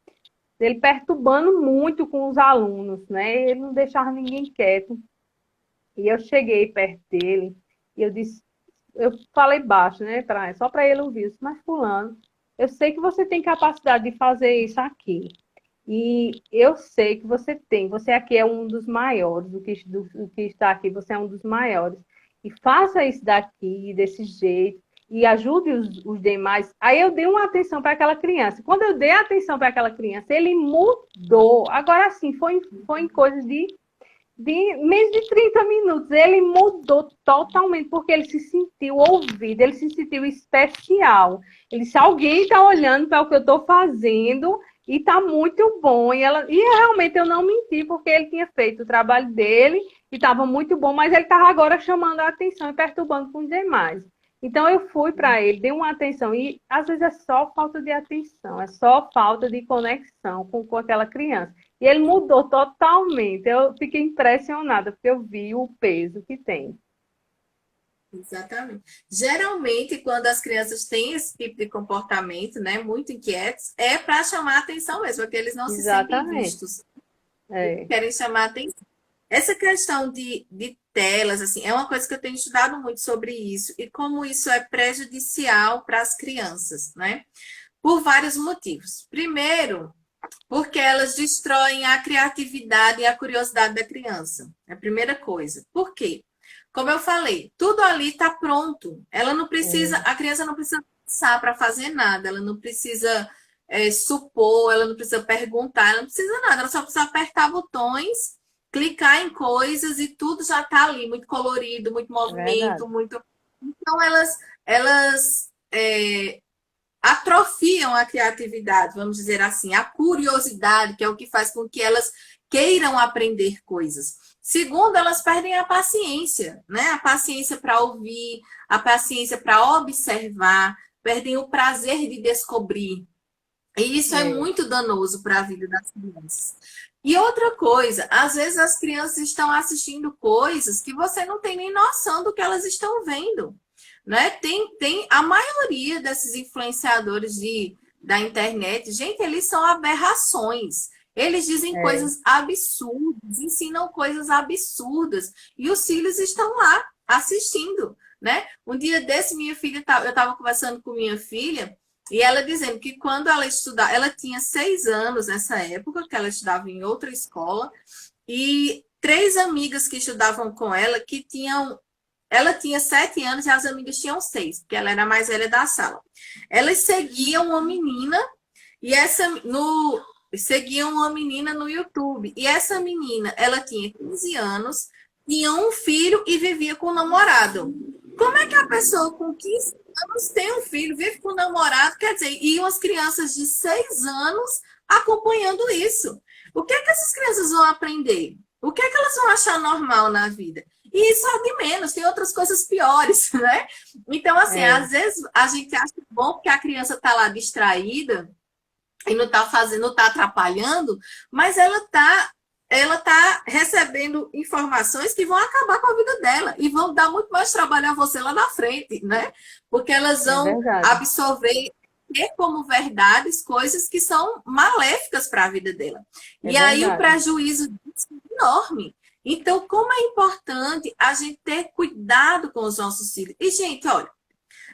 ele perturbando muito com os alunos, né? Ele não deixava ninguém quieto. E eu cheguei perto dele e eu disse, eu falei baixo, né, só para ele ouvir. Eu disse, mas fulano, eu sei que você tem capacidade de fazer isso aqui. E eu sei que você tem. Você aqui é um dos maiores, do que está aqui, você é um dos maiores. E faça isso daqui, desse jeito, e ajude os demais. Aí eu dei uma atenção para aquela criança. Quando eu dei atenção para aquela criança, ele mudou. Agora sim, foi em coisa de menos de 30 minutos. Ele mudou totalmente, porque ele se sentiu ouvido, ele se sentiu especial. Ele disse, alguém está olhando para o que eu estou fazendo e está muito bom. E realmente eu não menti, porque ele tinha feito o trabalho dele e estava muito bom, mas ele estava agora chamando a atenção e perturbando com os demais. Então eu fui para ele, dei uma atenção, e às vezes é só falta de atenção, é só falta de conexão com aquela criança. E ele mudou totalmente. Eu fiquei impressionada, porque eu vi o peso que tem. Exatamente. Geralmente, quando as crianças têm esse tipo de comportamento, né, muito inquietos, é para chamar a atenção mesmo, porque eles não se sentem Exatamente. vistos, É. querem chamar a atenção. Essa questão de telas, assim, é uma coisa que eu tenho estudado muito sobre isso e como isso é prejudicial para as crianças, né? Por vários motivos. Primeiro, porque elas destroem a criatividade e a curiosidade da criança. É a primeira coisa. Por quê? Como eu falei, tudo ali está pronto. Ela não precisa, É, a criança não precisa pensar para fazer nada, ela não precisa supor, ela não precisa perguntar, ela não precisa nada, ela só precisa apertar botões, clicar em coisas e tudo já está ali, muito colorido, muito é verdade. movimento, muito. Então elas atrofiam a criatividade, vamos dizer assim, a curiosidade, que é o que faz com que elas queiram aprender coisas. Segundo, elas perdem a paciência, né? A paciência para ouvir, a paciência para observar, perdem o prazer de descobrir. E isso é É, muito danoso para a vida das crianças. E outra coisa, às vezes as crianças estão assistindo coisas que você não tem nem noção do que elas estão vendo, né? Tem a maioria desses influenciadores da internet, gente, eles são aberrações. Eles dizem é, coisas absurdas, ensinam coisas absurdas, e os filhos estão lá assistindo, né? Um dia desse, eu estava conversando com minha filha, e ela dizendo que quando ela estudava, ela tinha 6 anos nessa época, que ela estudava em outra escola, e três amigas que estudavam com ela, que tinham. Ela tinha 7 anos e as amigas tinham 6, porque ela era a mais velha da sala. Elas seguiam uma menina e essa no seguiam uma menina no YouTube. E essa menina, ela tinha 15 anos, tinha um filho e vivia com o namorado. Como é que a pessoa com 15 anos tem um filho, vive com o namorado? Quer dizer, e umas crianças de 6 anos acompanhando isso. O que é que essas crianças vão aprender? O que é que elas vão achar normal na vida? E isso é de menos, tem outras coisas piores, né? Então, assim, é, às vezes a gente acha bom porque a criança está lá distraída e não está fazendo, não está atrapalhando, mas ela tá recebendo informações que vão acabar com a vida dela e vão dar muito mais trabalho a você lá na frente, né? Porque elas é vão verdade. absorver, ter como verdades coisas que são maléficas para a vida dela. É E aí o verdade. prejuízo disso é enorme. Então, como é importante a gente ter cuidado com os nossos filhos. E, gente, olha,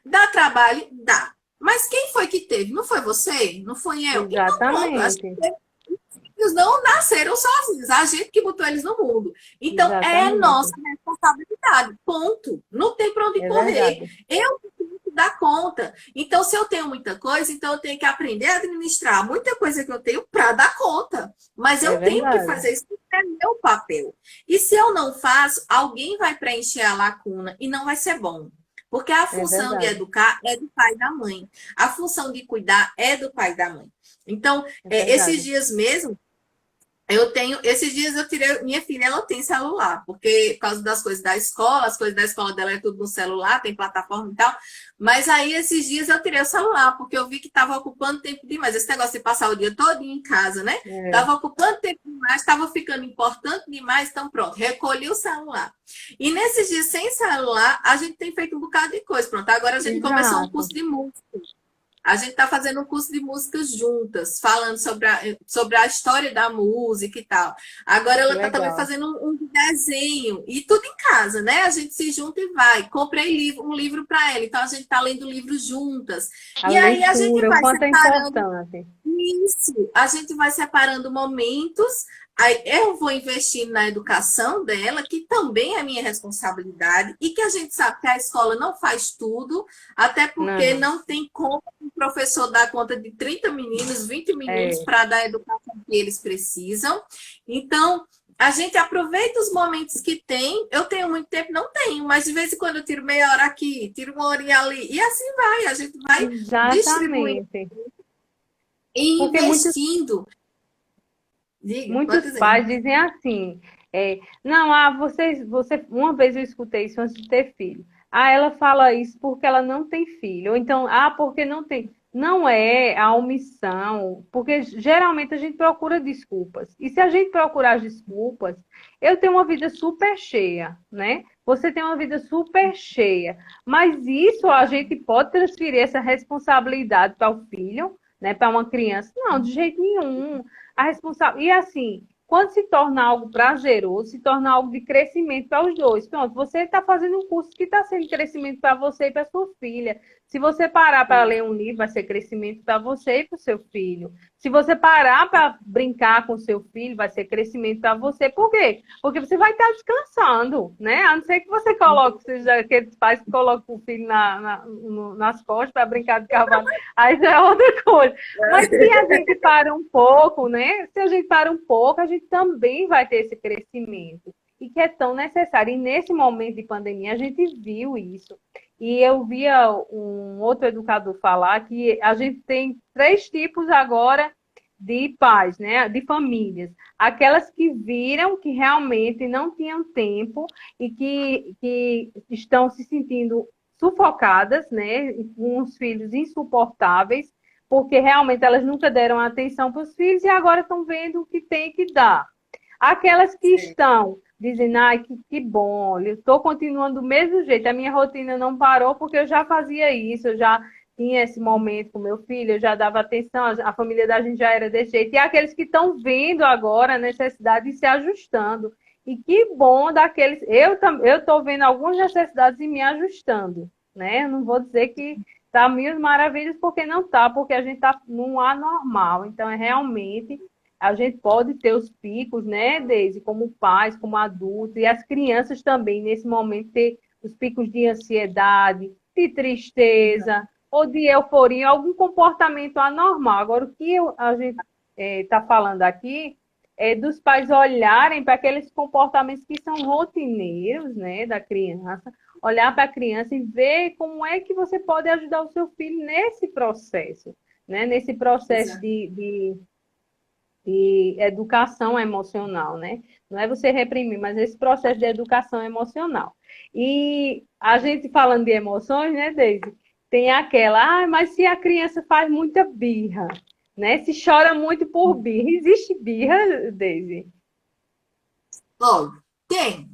dá trabalho? Dá. Mas quem foi que teve? Não foi você? Não foi eu? Então, pronto. Acho Exatamente. que eles não nasceram sozinhos. A gente que botou eles no mundo. Então, é nossa Exatamente. responsabilidade. Ponto. Não tem para onde É correr. verdade. Eu tenho que dar conta. Então, se eu tenho muita coisa, então eu tenho que aprender a administrar muita coisa que eu tenho para dar conta. Mas É eu tenho que verdade. fazer isso porque é meu papel. E se eu não faço, alguém vai preencher a lacuna e não vai ser bom. Porque a É função de verdade. educar é do pai e da mãe. A função de cuidar é do pai e da mãe. Então, É esses verdade. dias mesmo, esses dias eu tirei, minha filha, ela tem celular, porque por causa das coisas da escola, as coisas da escola dela é tudo no celular, tem plataforma e tal. Mas aí esses dias eu tirei o celular, porque eu vi que estava ocupando tempo demais. Esse negócio de passar o dia todo em casa, né? É, Estava ocupando tempo demais, estava ficando importante demais, então pronto, recolhi o celular. E nesses dias sem celular, a gente tem feito um bocado de coisa. Pronto, agora a gente começou um exato. curso de música. A gente está fazendo um curso de músicas juntas, falando sobre a história da música e tal. Agora ela está também Legal. fazendo um desenho, e tudo em casa, né? A gente se junta e vai. Comprei um livro para ela, então a gente está lendo livros juntas. A E aí a gente leitura, o vai quanto é separando importante. isso, a gente vai separando momentos. Aí eu vou investir na educação dela, que também é minha responsabilidade, e que a gente sabe que a escola não faz tudo, até porque Não, não tem como o professor dar conta de 30 meninos, 20 meninos é, para dar a educação que eles precisam. Então, a gente aproveita os momentos que tem. Eu tenho muito tempo, não tenho, mas de vez em quando eu tiro meia hora aqui, tiro uma horinha ali, e assim vai. A gente vai distribuindo exatamente. e Porque investindo. Diga, pode muitos dizer. pais dizem assim, não, uma vez eu escutei isso antes de ter filho. Ah, ela fala isso porque ela não tem filho. Ou então, porque não tem. Não é a omissão, porque geralmente a gente procura desculpas. E se a gente procurar as desculpas, eu tenho uma vida super cheia, né? Você tem uma vida super cheia. Mas isso a gente pode transferir essa responsabilidade para o filho, né? Para uma criança? Não, de jeito nenhum. E assim, quando se torna algo prazeroso, se torna algo de crescimento para os dois. Pronto, você está fazendo um curso que está sendo crescimento para você e para sua filha. Se você parar para ler um livro, vai ser crescimento para você e para o seu filho. Se você parar para brincar com o seu filho, vai ser crescimento para você. Por quê? Porque você vai estar descansando, né? A não ser que você coloque, seja aqueles pais que colocam o filho nas costas para brincar de cavalo, aí já é outra coisa. Mas se a gente para um pouco, né? Se a gente para um pouco, a gente também vai ter esse crescimento. E que é tão necessário. E nesse momento de pandemia, a gente viu isso. E eu via um outro educador falar que a gente tem 3 tipos agora de pais, né? De famílias. Aquelas que viram que realmente não tinham tempo e que estão se sentindo sufocadas, né? Com os filhos insuportáveis, porque realmente elas nunca deram atenção para os filhos e agora estão vendo o que tem que dar. Aquelas que estão dizendo, ai, que bom, eu estou continuando do mesmo jeito, a minha rotina não parou porque eu já fazia isso, eu já tinha esse momento com meu filho, eu já dava atenção, a família da gente já era desse jeito. E aqueles que estão vendo agora a necessidade de se ajustando. E que bom daqueles... Eu estou vendo algumas necessidades e me ajustando, né? Eu não vou dizer que está mil maravilhas, porque não está, porque a gente está num anormal. Então, é realmente... A gente pode ter os picos, né, Deise, como pais, como adultos, e as crianças também, nesse momento, ter os picos de ansiedade, de tristeza, ou de euforia, algum comportamento anormal. Agora, o que a gente está falando aqui é dos pais olharem para aqueles comportamentos que são rotineiros, né, da criança, olhar para a criança e ver como é que você pode ajudar o seu filho nesse processo, né, nesse processo de educação emocional, né? Não é você reprimir, mas esse processo de educação emocional. E a gente falando de emoções, né, Deise? Tem aquela, mas se a criança faz muita birra, né? Se chora muito por birra, existe birra, Deise? Ó, tem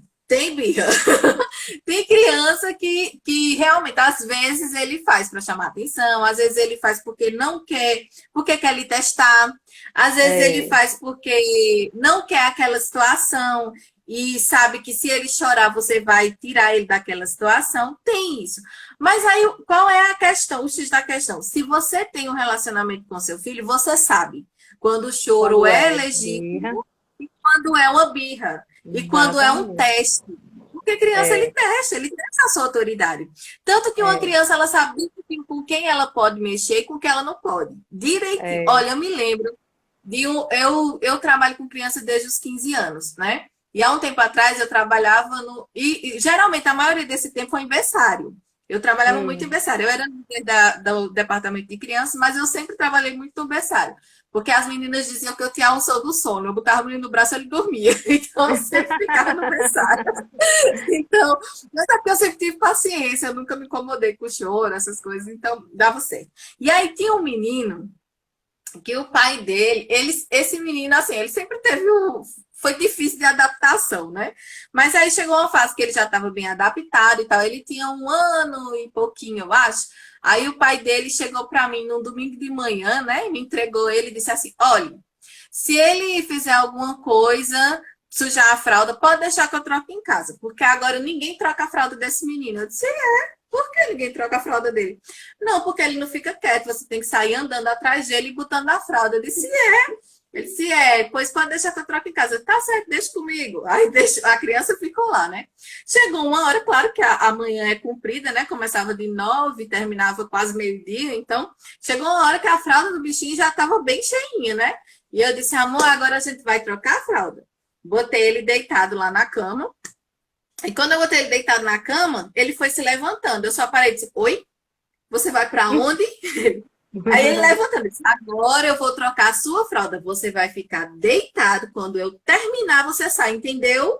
birra. Tem criança que realmente, às vezes, ele faz para chamar atenção, às vezes ele faz porque não quer, porque quer lhe testar, às vezes ele faz porque não quer aquela situação e sabe que se ele chorar, você vai tirar ele daquela situação. Tem isso. Mas aí, qual é a questão, o X da questão? Se você tem um relacionamento com seu filho, você sabe quando o choro Quando é é birra, legítimo e quando é uma birra. E quando é um exatamente. teste. Porque criança, É, ele testa a sua autoridade. Tanto que uma é, criança, ela sabe com quem ela pode mexer e com quem ela não pode. Direitinho. é. Olha, eu me lembro de um... Eu trabalho com criança desde os 15 anos, né? E há um tempo atrás eu trabalhava no... E geralmente, a maioria desse tempo foi em berçário. Eu trabalhava muito em berçário. Eu era líder do departamento de crianças, mas eu sempre trabalhei muito no berçário. Porque as meninas diziam que eu tinha unção do sono. Eu botava o menino no braço e ele dormia. Então, eu sempre ficava no berçário. Então, mas é porque eu sempre tive paciência. Eu nunca me incomodei com choro, essas coisas. Então, dava certo. E aí, tinha um menino que o pai dele... esse menino, assim, ele sempre teve foi difícil de adaptação, né? Mas aí chegou uma fase que ele já estava bem adaptado e tal. Ele tinha 1 ano e pouquinho, eu acho. Aí o pai dele chegou para mim num domingo de manhã, né? E me entregou ele e disse assim: olha, se ele fizer alguma coisa, sujar a fralda, pode deixar que eu troque em casa, porque agora ninguém troca a fralda desse menino. Eu disse: por que ninguém troca a fralda dele? Não, porque ele não fica quieto, você tem que sair andando atrás dele e botando a fralda. Eu disse: ele disse: pois pode deixar que eu troque em casa. Tá certo, deixa comigo. Aí a criança ficou lá, né? Chegou uma hora, claro que a manhã é comprida, né? Começava de 9, terminava quase meio-dia. Então, chegou uma hora que a fralda do bichinho já estava bem cheinha, né? E eu disse: amor, agora a gente vai trocar a fralda. Botei ele deitado lá na cama. E quando eu botei ele deitado na cama, ele foi se levantando. Eu só parei e disse: oi? Você vai para onde? Aí ele levantando, disse: agora eu vou trocar a sua fralda. Você vai ficar deitado. Quando eu terminar, você sai, entendeu?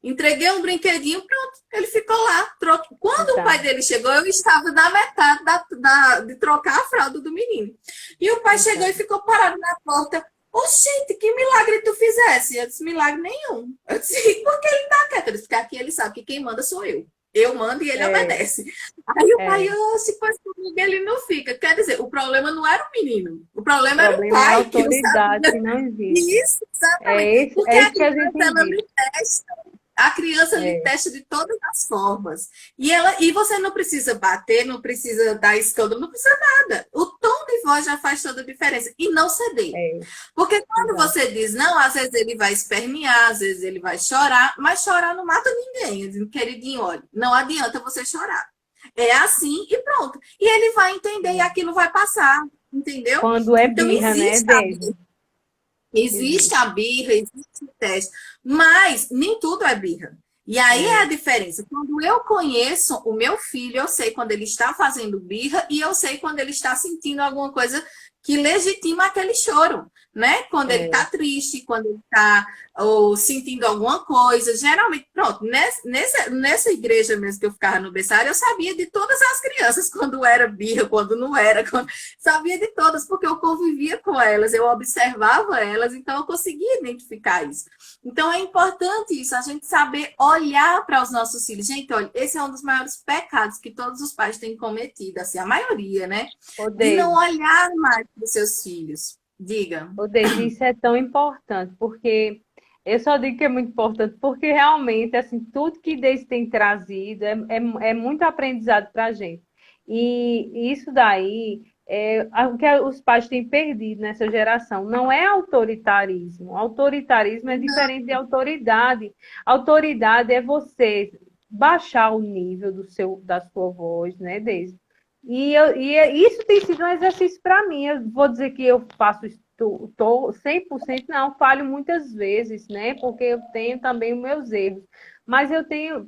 Entreguei um brinquedinho, pronto. Ele ficou lá. Quando o pai dele chegou, eu estava na metade de trocar a fralda do menino. E o pai chegou e ficou parado na porta. Ô, gente, que milagre tu fizesse? Eu disse: milagre nenhum. Eu disse: por que ele tá quieto? Eu disse: porque aqui ele sabe que quem manda sou eu. Eu mando e ele obedece. Aí o pai, se fosse comigo, ele não fica. Quer dizer, o problema não era o menino. O problema era o É a pai, que não autoridade sabia. que não existe. Isso, exatamente. Porque É a isso que a criança, gente ela diz. me testa. A criança lhe testa de todas as formas. E você não precisa bater, não precisa dar escândalo, não precisa nada. O tom de voz já faz toda a diferença. E não ceder. É, Porque quando exato. você diz não, às vezes ele vai espernear, às vezes ele vai chorar, mas chorar não mata ninguém. Eu digo, queridinho, olha, não adianta você chorar. É assim e pronto. E ele vai entender e aquilo vai passar, entendeu? Quando é Então birra, né, existe a Deise? Existe Existe. a birra, existe o teste, mas nem tudo é birra. E aí é a É, diferença. Quando eu conheço o meu filho, eu sei quando ele está fazendo birra e eu sei quando ele está sentindo alguma coisa que legitima aquele choro, né? Quando ele é. está triste, quando ele está ou sentindo alguma coisa. Geralmente, pronto, nessa igreja mesmo que eu ficava no berçário, eu sabia de todas as crianças, quando era birra, quando não era, sabia de todas, porque eu convivia com elas, eu observava elas, então eu conseguia identificar isso. Então é importante isso, a gente saber olhar para os nossos filhos. Gente, olha, esse é um dos maiores pecados que todos os pais têm cometido, assim, a maioria, né? Ô, De não Deise, olhar mais para os seus filhos. Diga. ô, Deise, isso é tão importante, porque eu só digo que é muito importante, porque realmente, assim, tudo que Deise tem trazido é muito aprendizado para a gente. E isso daí é o que os pais têm perdido nessa geração. Não é autoritarismo. Autoritarismo é diferente de autoridade. Autoridade é você baixar o nível da sua voz, né, Deise? Isso tem sido um exercício para mim. Eu vou dizer que eu faço isso, tô 100% não, falho muitas vezes, né? Porque eu tenho também os meus erros. Mas eu tenho,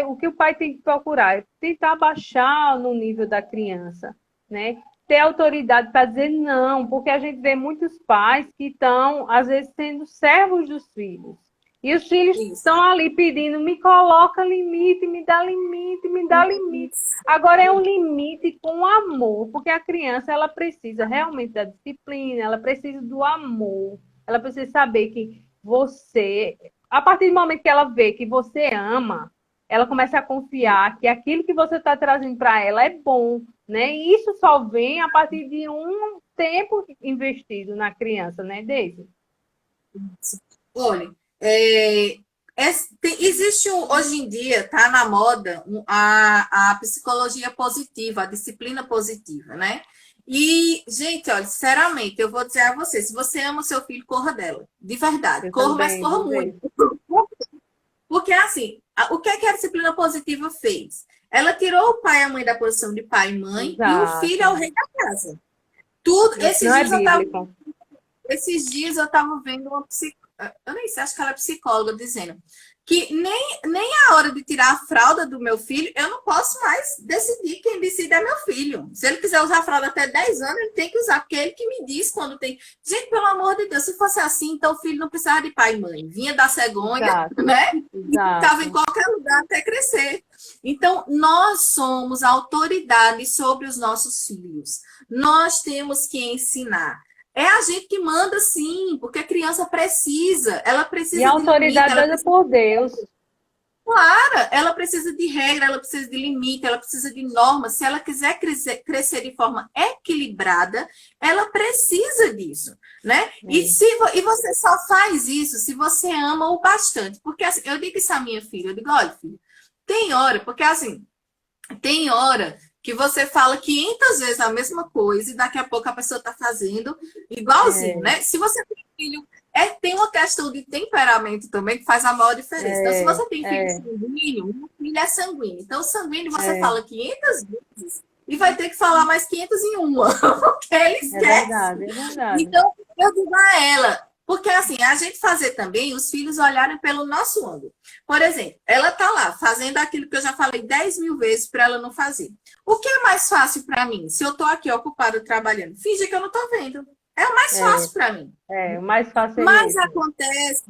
o que o pai tem que procurar é tentar baixar no nível da criança, né? Ter autoridade para dizer não, porque a gente vê muitos pais que estão, às vezes, sendo servos dos filhos. E os filhos Isso. estão ali pedindo, me coloca limite, me dá limite, me dá limite. Isso. Agora é um limite com amor, porque a criança ela precisa realmente da disciplina, ela precisa do amor, ela precisa saber que você, a partir do momento que ela vê que você ama, ela começa a confiar que aquilo que você está trazendo para ela é bom, né? E isso só vem a partir de um tempo investido na criança, né, Deise? Olha, existe hoje em dia, está na moda a psicologia positiva, a disciplina positiva, né? E, gente, olha, sinceramente, eu vou dizer a você, se você ama o seu filho, corra dela. De verdade. Eu Corra, mas também, corra viu, muito. Deise? Porque, assim, o que é que a disciplina positiva fez? Ela tirou o pai e a mãe da posição de pai e mãe, e o filho é o Exato. rei da casa. Tudo, Isso não é bíblico. esses dias eu estava vendo uma psicóloga, eu nem sei, acho que ela é psicóloga, dizendo que nem a hora de tirar a fralda do meu filho, eu não posso mais decidir, quem decide é meu filho. Se ele quiser usar a fralda até 10 anos, ele tem que usar, porque é ele que me diz quando tem. Gente, pelo amor de Deus, se fosse assim, então o filho não precisava de pai e mãe. Vinha da cegonha, Exato, né? E ficava em exato. qualquer lugar até crescer. Então, nós somos autoridade sobre os nossos filhos. Nós temos que ensinar. É a gente que manda, sim, porque a criança precisa. Ela E a precisa de limite, autoridade dada por Deus. ela precisa de regra, ela precisa de limite, ela precisa de normas. Se ela quiser crescer de forma equilibrada, ela precisa disso, né? É. E você só faz isso se você ama o bastante. Porque assim, eu digo isso à minha filha, eu digo, olha, filho, tem hora, porque assim, tem hora que você fala 500 vezes a mesma coisa e daqui a pouco a pessoa está fazendo igualzinho, É, né? Se você tem filho, tem uma questão de temperamento também que faz a maior diferença. Então, se é, você tem filho é, sanguíneo, o filho é sanguíneo. Então, o sanguíneo você é, fala 500 vezes e vai ter que falar mais 500 em uma, porque ele é esquece. verdade, é verdade. Então, eu digo a ela, porque assim, a gente fazer também os filhos olharem pelo nosso ângulo. Por exemplo, ela tá lá fazendo aquilo que eu já falei 10 mil vezes para ela não fazer. O que é mais fácil para mim? Se eu tô aqui ocupada trabalhando, finge que eu não tô vendo. É o mais É, fácil para mim. o mais fácil é Mas esse. acontece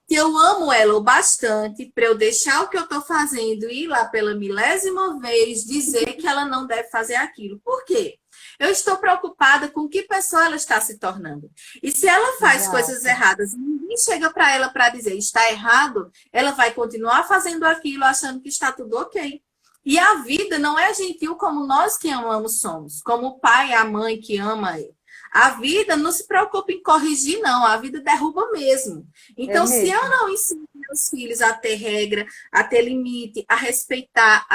que eu amo ela o bastante para eu deixar o que eu estou fazendo e ir lá pela milésima vez dizer que ela não deve fazer aquilo. Por quê? Eu estou preocupada com que pessoa ela está se tornando. E se ela faz coisas Exato. erradas e ninguém chega para ela para dizer está errado, ela vai continuar fazendo aquilo achando que está tudo ok. E a vida não é gentil como nós que amamos somos, como o pai e a mãe que ama ele. A vida não se preocupa em corrigir, não. A vida derruba mesmo. É Então, se eu mesmo. não ensino os filhos a ter regra, a ter limite, a respeitar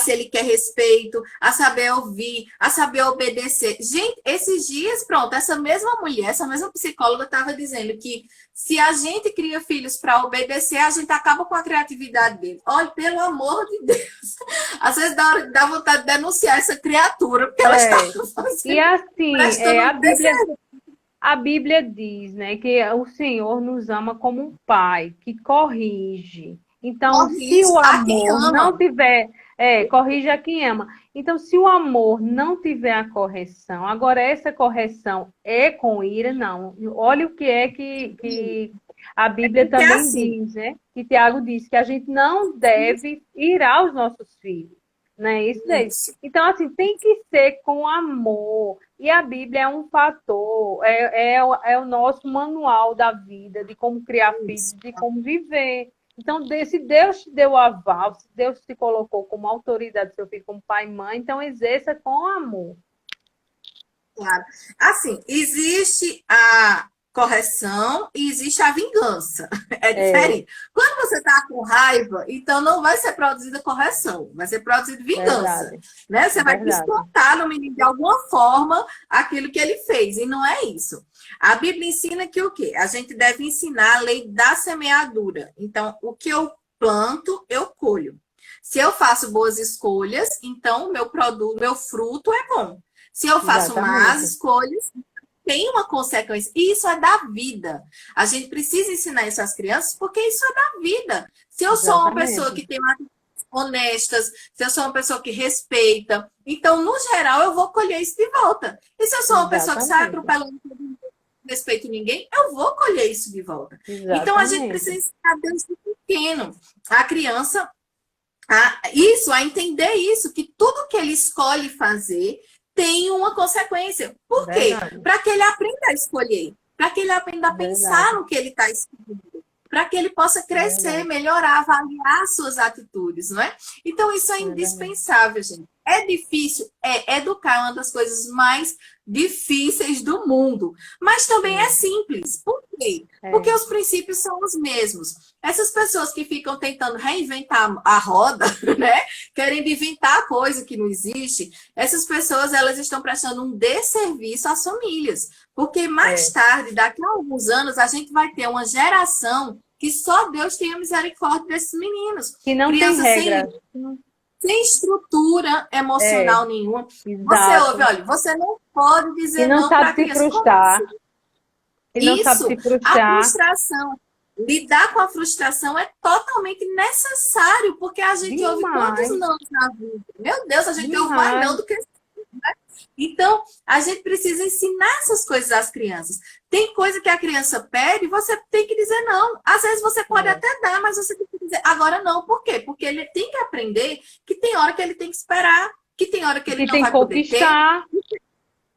se ele quer respeito, a saber ouvir, a saber obedecer. Gente, esses dias, pronto, essa mesma mulher, essa mesma psicóloga estava dizendo que se a gente cria filhos para obedecer, a gente acaba com a criatividade deles. Olha, pelo amor de Deus. Às vezes dá vontade de denunciar essa criatura, porque ela está E assim, prestando a Bíblia diz, né, que o Senhor nos ama como um pai que corrige. Então, se corrige o a quem amor não ama. tiver, corrige a quem ama. Então, se o amor não tiver a correção, agora essa correção é com ira, não. Olha o que é que a Bíblia Porque é também assim, diz, né? Que Tiago diz que a gente não deve irar os nossos filhos, né? Isso daí. isso. Então, assim, tem que ser com amor. E a Bíblia é um fator, é o nosso manual da vida, de como criar filhos, Isso. de como viver. Então, se Deus te deu o aval, se Deus te colocou como autoridade do seu filho, como pai e mãe, então exerça com amor. Claro. Assim, existe a correção e existe a vingança. É É, diferente. Quando você está com raiva, então não vai ser produzida correção, vai ser produzida vingança. verdade, Né? Você vai verdade. descontar no menino de alguma forma aquilo que ele fez, e não é isso. A Bíblia ensina que o quê? A gente deve ensinar a lei da semeadura. Então, o que eu planto, eu colho. Se eu faço boas escolhas, então o meu produto, meu fruto é bom. Se eu faço más Exatamente. escolhas, tem uma consequência. E isso é da vida. A gente precisa ensinar isso às crianças, porque isso é da vida. Se eu sou uma pessoa Exatamente. que tem atitudes honestas, se eu sou uma pessoa que respeita, então, no geral, eu vou colher isso de volta. E se eu sou uma pessoa que sai Exatamente. atropelando todo mundo, não respeito ninguém, eu vou colher isso de volta. Então, a gente precisa Exatamente. ensinar desde pequeno a criança a entender isso, que tudo que ele escolhe fazer tem uma consequência. Por quê? Verdade. Para que ele aprenda a escolher, para que ele aprenda a pensar Verdade. no que ele está escolhendo, para que ele possa crescer, Verdade. melhorar, avaliar suas atitudes, não é? Então, isso é Verdade. indispensável, gente. É difícil, educar é uma das coisas mais difíceis do mundo, mas também é Sim. simples. Por quê? Porque É. os princípios são os mesmos. Essas pessoas que ficam tentando reinventar a roda, né? Querendo inventar coisa que não existe, essas pessoas elas estão prestando um desserviço às famílias. Porque mais É. tarde, daqui a alguns anos, a gente vai ter uma geração que só Deus tenha misericórdia desses meninos. Que não tem Crianças regra. sem estrutura É, emocional nenhuma. Você ouve, exato. olha, você não pode E dizer não não para a sabe se criança. Como assim? frustrar. E não sabe Isso, se a frustrar frustração. Lidar com a frustração é totalmente necessário, porque a gente ouve quantos demais. não na vida. Meu Deus, a gente ouve mais não Demais. do que. Então, a gente precisa ensinar essas coisas às crianças. Tem coisa que a criança pede, você tem que dizer não. Às vezes você pode É. até dar, mas você tem que dizer agora não. Por quê? Porque ele tem que aprender que tem hora que ele tem que esperar, que tem hora que ele Que não tem que vai poder ter, conquistar.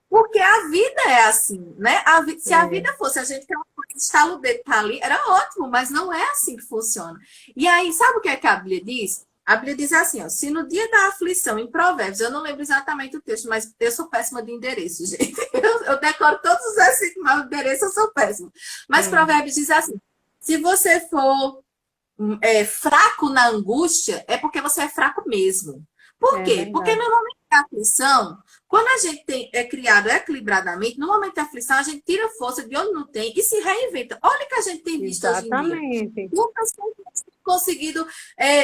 porque a vida é assim, né? Se a É. vida fosse a gente que é uma coisa, estala o dedo tá ali, era ótimo, mas não é assim que funciona. E aí, sabe o que é que a Bíblia diz? A Bíblia diz assim, ó, se no dia da aflição, em Provérbios, eu não lembro exatamente o texto, mas eu sou péssima de endereço, gente. Eu decoro todos os versículos, mas o endereço eu sou péssima. Mas Hum. Provérbios diz assim, se você for fraco na angústia, é porque você é fraco mesmo. Por É quê? Porque verdade. no momento da aflição, quando a gente é criado equilibradamente, no momento da aflição, a gente tira força de onde não tem e se reinventa. Olha o que a gente tem visto hoje em dia. Exatamente. Muitas pessoas têm conseguido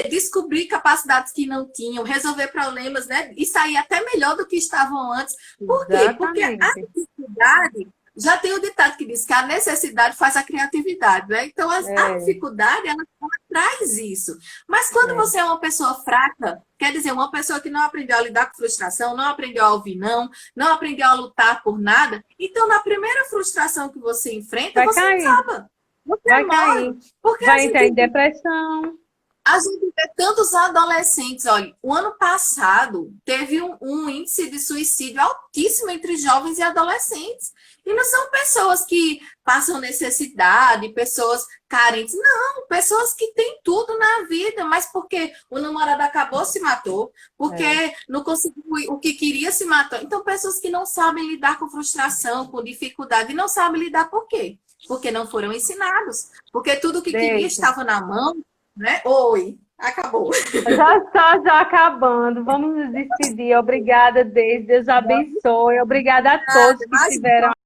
descobrir capacidades que não tinham, resolver problemas, né? E sair até melhor do que estavam antes. Por quê? Porque a Exatamente. dificuldade já tem o ditado que diz que a necessidade faz a criatividade, né? Então, a É, dificuldade, ela traz isso. Mas quando é. você é uma pessoa fraca, quer dizer, uma pessoa que não aprendeu a lidar com frustração, não aprendeu a ouvir não, não aprendeu a lutar por nada, então, na primeira frustração que você enfrenta, Vai você cair. desaba. Você Vai morre. cair. Porque Vai entrar em depressão. a gente vê tantos adolescentes. Olha, o ano passado teve um índice de suicídio altíssimo entre jovens e adolescentes. E não são pessoas que passam necessidade, pessoas carentes. Não, pessoas que têm tudo na vida, mas porque o namorado acabou, se matou, É, porque não conseguiu o que queria, se matou. Então, pessoas que não sabem lidar com frustração, com dificuldade, e não sabem lidar por quê? porque não foram ensinados, porque tudo que queria Deise. estava na mão, né? Oi, acabou. Já está já acabando. Vamos nos despedir. Obrigada, Deise. Deus abençoe. Obrigada a todos que Mas estiveram